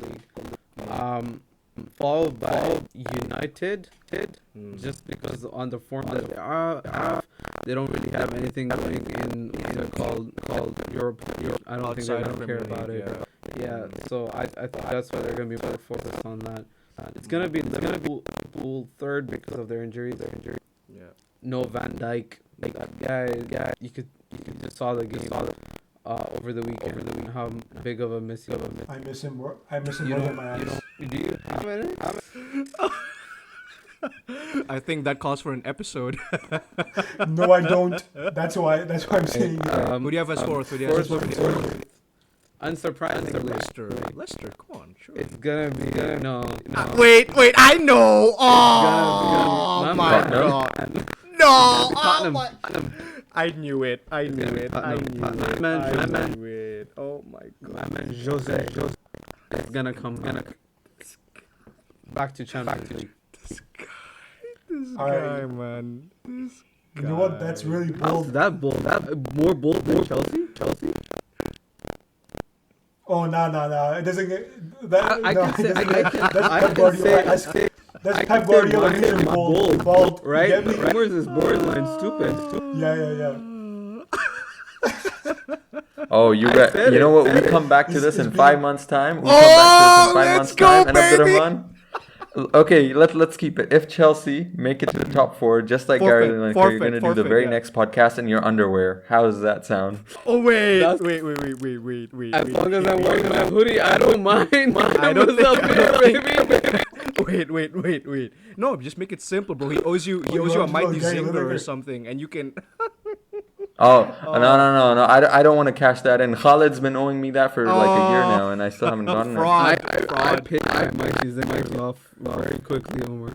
Followed by United. Just because on the form that they are, they don't really have anything going in what's it called Europe. I don't think they're Outside of gonna care Premier about League, it. Yeah, so I think that's why they're gonna be more focused on that. It's gonna be Liverpool third because of their injuries. Yeah. No Van Dijk, that guy. You could just saw the game. over the weekend. How big of a miss you? I miss him more. I miss him You more don't. than my ass. Do you have it? I think that calls for an episode. No, I don't. That's why. That's why I'm saying it. Who do you have as fourth? Who do you have as Fourth, fourth? unsurprisingly, Leicester, come on, sure. it's gonna be no. Wait, I know. Oh my Tottenham. god. No. Tottenham. I knew it. I knew gonna be it. Tottenham. I Tottenham. knew it. Oh my My god. man Jose is gonna come back to Champions League. This All right. guy, man. This You know what? That's really bold. That bold. That more bold than Chelsea. Oh no! It doesn't get that. I no, can it say. doesn't get- That's I Pep can Guardiola. say. That's I Pep can say Guardiola mine major is bold, right? You get me? Rumors is borderline stupid. Yeah. Oh, you I got. said You know it. what? We come back to It's- this it's in been- 5 months' time. We come back to this in 5 months' go, time, and a bit of baby. fun. Okay, let's keep it. If Chelsea make it to the top four, just like Gary Forfeit, Lineker, forfeit, you're gonna do the forfeit, very yeah. next podcast in your underwear. How does that sound? Oh wait. That's- Wait. As long as I'm wearing that hoodie, I don't mind. I don't Myself think- here, baby. Wait. No, just make it simple, bro. He owes you you a want to mighty go Gary zinger or Lineker? something, and you can. Oh, no. I don't want to cash that in. Khalid's been owing me that for like a year now, and I still haven't gotten it. Fraud. I paid my zingers off very quickly, Omar.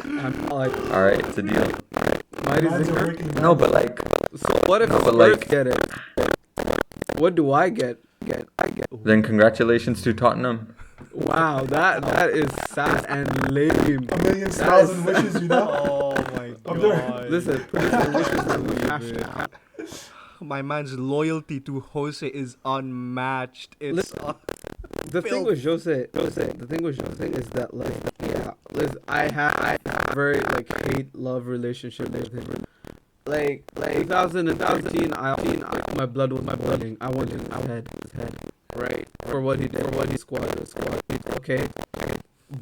I'm not like All right, it's a deal. mighty Man's a zinger. working man. No, but like, So what if No, but Spurs like- get it? What do I get? then congratulations to Tottenham. Wow, that is sad and lame. A million That stars is- and wishes, you know? Oh my I'm there. god. Listen, producer wishes that we cash it. My man's loyalty to Jose is unmatched. It's Listen, The thing with Jose is that listen, I have a very like hate-love relationship with him. Like 2013, my blood was boiling. I wanted his head, right? For what he did, squad. Okay.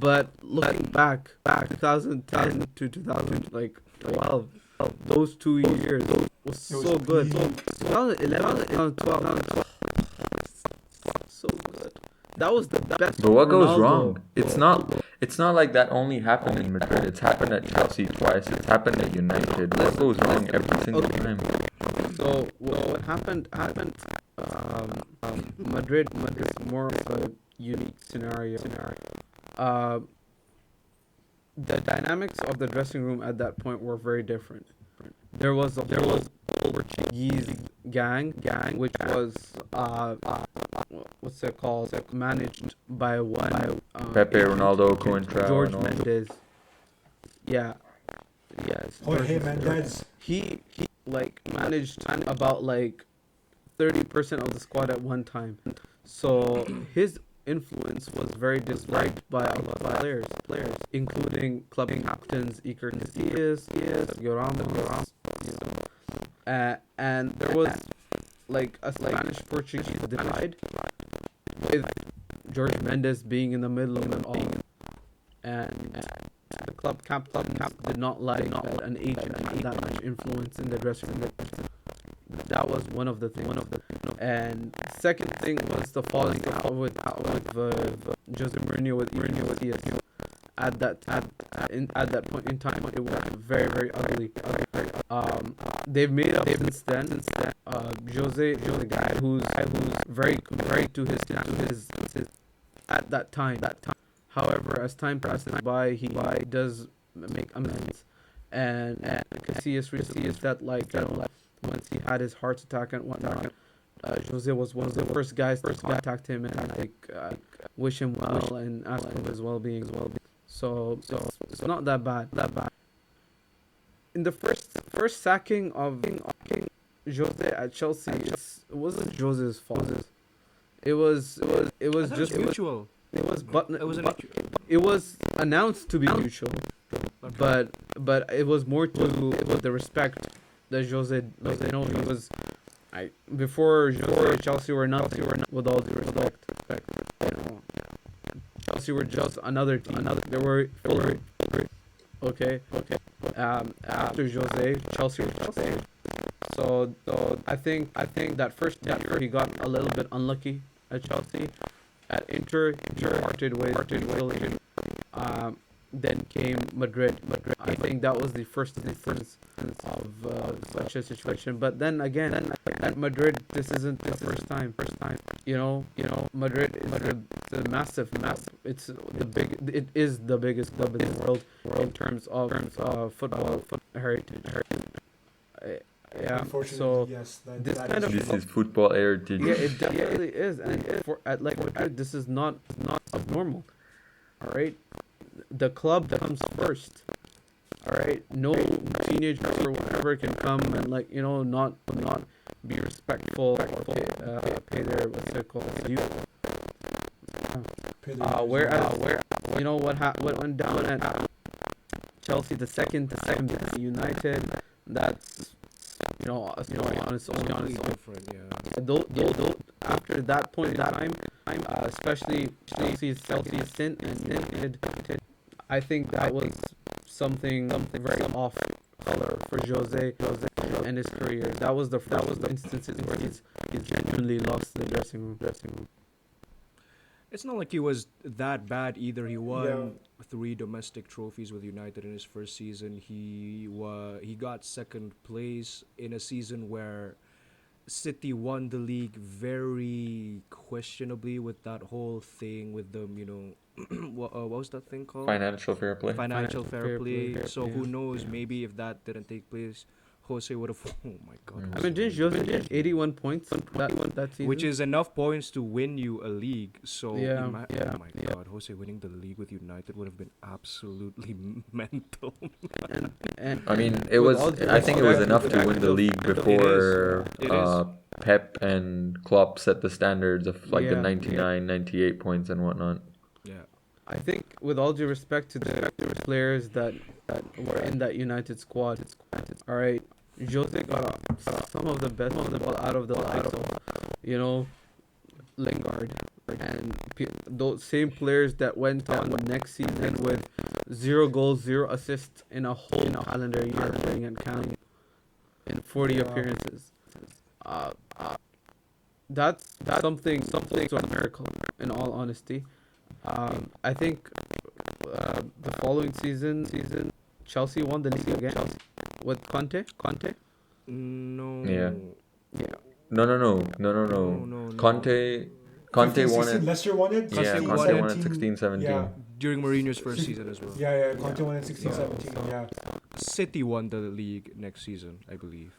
But looking back 2010 to 2012, those 2 years was so good. 2011, 2012, so good. That was the best. But what goes Ronaldo. wrong? It's not like that only happened in Madrid. It's happened at Chelsea twice. It's happened at United. What goes wrong every single time? So what happened? Madrid is more of a unique scenario. The dynamics of the dressing room at that point were very different. There was Portuguese gang, which was what's it called? Managed by one Pepe, Ronaldo, Coentrao, George and all. Mendes. Yeah. Yes. Jorge Mendes. He like managed about like 30% of the squad at one time. So his influence was very disliked by a lot of players, including club captains Iker Casillas, Sergio Ramos, and there was like a Spanish-Portuguese divide with George Mendes being in the middle of it all, and the club captain did not like that an agent had that much influence in the dressing room. That was one of the things. And second thing was the falling out with Jose Mourinho with Casillas. At that point in time, it was very, very ugly. They've made up since then. Jose is a guy who's very committed to his at that time. However, as time passes by, he does make amends. And Casillas recently said like once he had his heart attack and whatnot, Jose was one of the first guys to contact him and wish him well and ask for his well-being. So it's not that bad. In the first sacking of Jose at Chelsea, it wasn't Jose's fault. It was just mutual. It was It was announced to be mutual, but it was more to with the respect that Jose he was. Before Jose, Chelsea were not with all due respect. Chelsea were just another team. They were okay. After Jose, Chelsea were Chelsea. So I think that first year he got a little bit unlucky at Chelsea. At Inter, he parted ways Italy. Then came Madrid. I think that was the first instance of such a situation. But then again, at Madrid, this isn't the first time. You know, Madrid is a massive. It's the big. It is the biggest club in the world in terms of football heritage. Yeah. Unfortunately, So yes. this That kind is of This is football heritage. yeah, it definitely is, and for at like Madrid, this is not abnormal. All right, the club comes first. All right, no teenager or whatever can come and not be respectful or pay their what's it called due. pay their dues. Whereas what went down at Chelsea the second time United, that's a story on its own. Different, yeah. Though after that point in time, especially Chelsea's stint and United, I think that was something very off color for Jose and his career. That was the instances where he's genuinely lost the dressing room. It's not like he was that bad either. He won 3 domestic trophies with United in his first season. He got second place in a season where City won the league very questionably with that whole thing with them. What was that thing called? Financial fair play. Financial Fair fair play. play. So Yeah. who knows? Maybe if that didn't take place, Jose would have. Oh my God! Mm. I mean, didn't Jose get 81 points that season? Which is enough points to win you a league. So Yeah, oh my yeah. God, Jose winning the league with United would have been absolutely mental. and I mean, it with was. all due I think it was respect, enough to win the league before It is. Pep and Klopp set the standards of the Yeah, 99, 98 points and whatnot. Yeah. I think, with all due respect to the players that were in that United squad, all right, Jose got some of the best football out of the likes of, Lingard, and those same players that went on next season with 0 goals, 0 assists in a whole calendar year, playing and counting in 40 Yeah. appearances. That's something to a miracle, in all honesty. I think the following season, Chelsea won the league again with Conte. No. Yeah. Yeah. No. No. Conte 15, won 16, it. Leicester won it. Yeah, 16, Conte won it 17, 16, 17. Yeah, During Mourinho's first season as well. yeah. Conte won it 16, 17. Yeah, City won the league next season, I believe.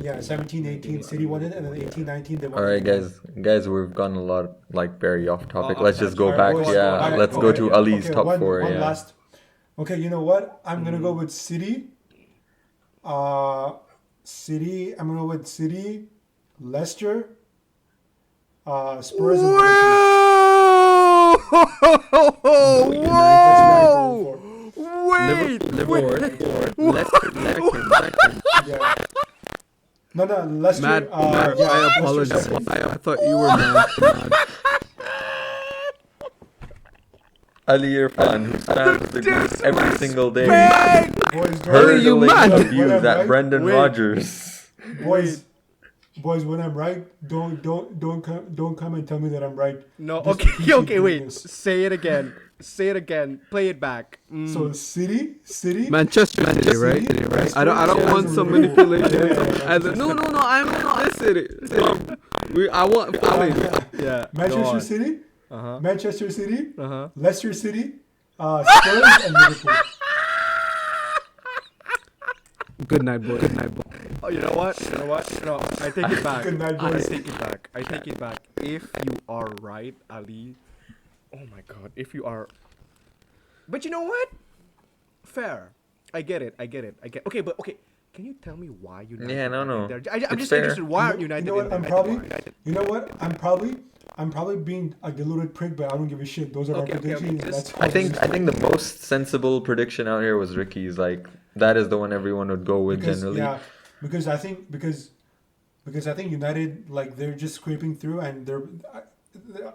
yeah. 17, 18. City won it, and then 18, 19. They won. All right, it. guys, we've gone a lot very off topic. Off Let's just go All back. right, boys. Yeah, All right, let's go to Ali's top one, 4. One Yeah. last. Okay, you know what? I'm gonna go with City. City. I'm gonna go with City, Leicester, Spurs, and Whoa! Liverpool, Leicester, second. Yeah. No, Leicester. Matt, yeah, I Leicester apologize. second. I thought you were mad. Ali Irfan, who spams the group every single day, Boys, hurling you mad? abuse When I'm at right- Brendan Wait. Rodgers. boys, when I'm right, don't come and tell me that I'm right. No, Just okay, keep okay, doing wait. this. Say it again. Play it back. So City, Manchester City, right? Leicester, I don't Chelsea, want some Liverpool. manipulation. Yeah. No, I'm not City. I want Philly. Yeah. Manchester City, Uh-huh. Manchester City, Uh-huh. Leicester City, Spurs, and Liverpool. Good night, boy. Oh, you know what? No, I take it back. Good night, I boys. take it back. If you are right, Ali. Oh my God. If you are. But you know what? Fair. I get it. Okay, but okay. Can you tell me why United? Yeah, no. aren't in there? I'm It's just fair. interested. Why aren't United? You know what? in there? I'm probably being a deluded prick, but I don't give a shit. Those are Okay, our okay, predictions. okay. That's I think the most sensible prediction out here was Ricky's. Like, that is the one everyone would go with generally. Yeah, because I think United, like, they're just scraping through, and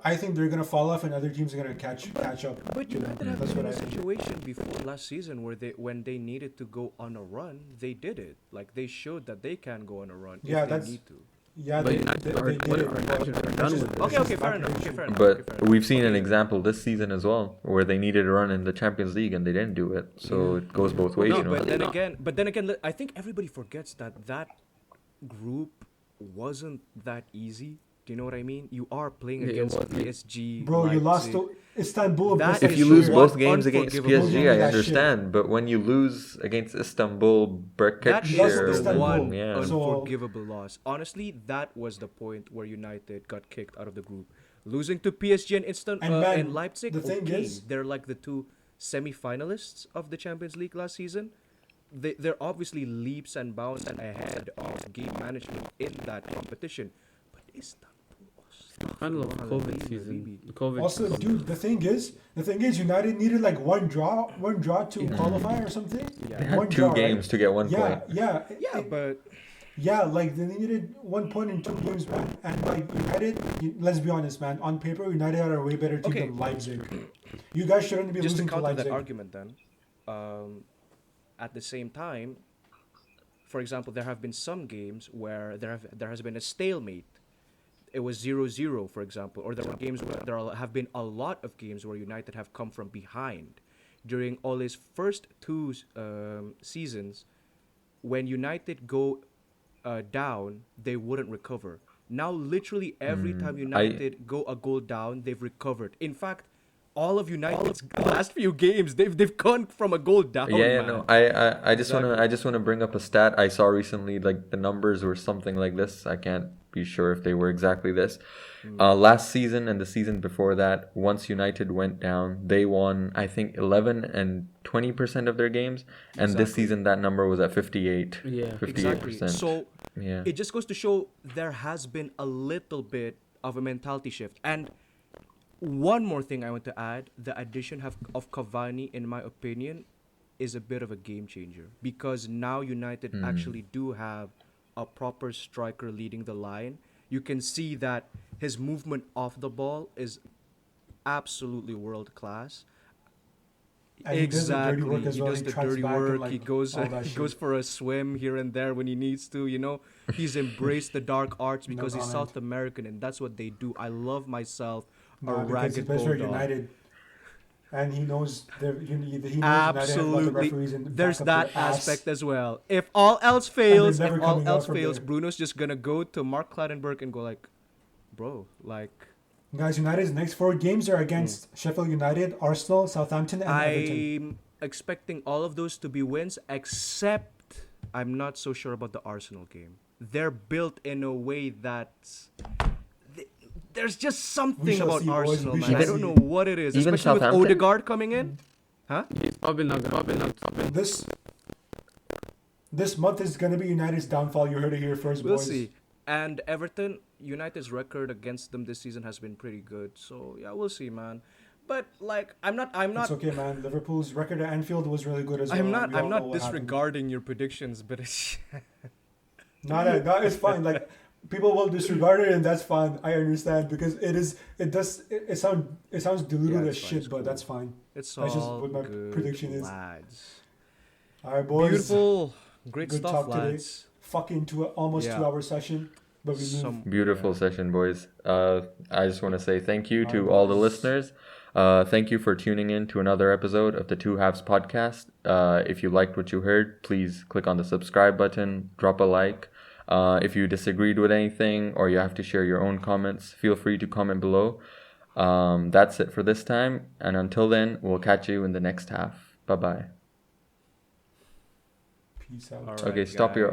I think they're gonna fall off, and other teams are gonna catch up. But to them. United have That's been what in I a think. situation before last season where when they needed to go on a run, they did it. Like they showed that they can go on a run Yeah, if they that's- need to. Yeah, But they United did are it. done with it. Okay, fair enough. Okay, fair enough. But okay, fair enough. we've seen an Okay. example this season as well, where they needed a run in the Champions League and they didn't do it. So it goes both ways, No, you know. but then again, I think everybody forgets that group wasn't that easy. Do you know what I mean? You are playing Yeah, it against wasn't. PSG. Bro, you lost Leipzig. to Istanbul. That If is you lose one both games against unforgivable PSG, loss. I That shit. understand. But when you lose against Istanbul, That Berkshire, is the Istanbul. one yeah. So- unforgivable loss. Honestly, that was the point where United got kicked out of the group. Losing to PSG and And man, and Leipzig, the thing okay, is- they're like the two semi-finalists of the Champions League last season. They're obviously leaps and bounds ahead of game management in that competition. But Istanbul was Kind of like COVID Baby. season. The COVID Also, season. dude, the thing is, United needed like one draw to qualify or something. Yeah. They had One two draw, right? games to get one Yeah, point. yeah, Yeah, but yeah. Like they needed 1 point in 2 games, man. And like United, let's be honest, man. On paper, United are a way better team Okay. than Leipzig. You guys shouldn't be just to losing to counter that Leipzig. argument then, at the same time, for example, there have been some games where there has been a stalemate. It was 0-0, for example, or there were games where have been a lot of games where United have come from behind. During Ole's first two seasons, when United go down, they wouldn't recover. Now, literally every time United go a goal down, they've recovered. In fact, all of United's last few games, they've gone from a goal down. Yeah, man. no. I just Exactly. wanna bring up a stat I saw recently. Like the numbers were something like this. I can't be sure if they were exactly this. Last season and the season before that, once United went down, they won I think 11 and 20% of their games, and this Exactly. season that number was at 58. Yeah. 58%. Exactly. So yeah. it just goes to show there has been a little bit of a mentality shift. And one more thing I want to add, the addition of Cavani, in my opinion, is a bit of a game changer. Because now United actually do have a proper striker leading the line. You can see that his movement off the ball is absolutely world class. And he does the dirty work as He well. does He the tracks dirty back and, work. like, He goes all that he shit. goes for a swim here and there when he needs to. You know, he's embraced the dark arts No because he's comment. South American, and that's what they do. I love myself a Nah, because he ragged plays for bulldog. United, and he knows he knows United have a lot of Absolutely, referees and there's back that up their ass. aspect as well. If all else fails, never if all coming out else from fails, there. Bruno's just gonna go to Mark Clattenburg and go like, bro, like. Guys, United's next 4 games are against Sheffield United, Arsenal, Southampton, and Everton. I'm expecting all of those to be wins, except I'm not so sure about the Arsenal game. They're built in a way that there's just something shall about see, boys. Arsenal, We man. shall I don't see. know what it is, Even especially with Southampton? Odegaard coming in. Huh? He's probably not gonna. This month is gonna be United's downfall. You heard it here first, We'll boys. see. And Everton, United's record against them this season has been pretty good. So yeah, we'll see, man. But like, I'm not. It's okay, man. Liverpool's record at Anfield was really good as well. I'm and not. we all I'm know not what happened. disregarding your predictions, but it's. No, it's fine. Like people will disregard it, and that's fine. I understand because it sounds diluted Yeah, as it's fine, shit, it's but cool. that's fine. It's That's just all what my good, prediction is. lads. All right, boys. Beautiful, great Good stuff, talk today. lads. Fucking almost Yeah. 2-hour session, but we moved. Some Beautiful yeah. session, boys. I just want to say thank you to Alright, all the boys. listeners. Thank you for tuning in to another episode of the Two Halves podcast. If you liked what you heard, please click on the subscribe button, drop a like. If you disagreed with anything or you have to share your own comments, feel free to comment below. That's it for this time. And until then, we'll catch you in the next half. Bye-bye. Peace out. All right, Okay, stop your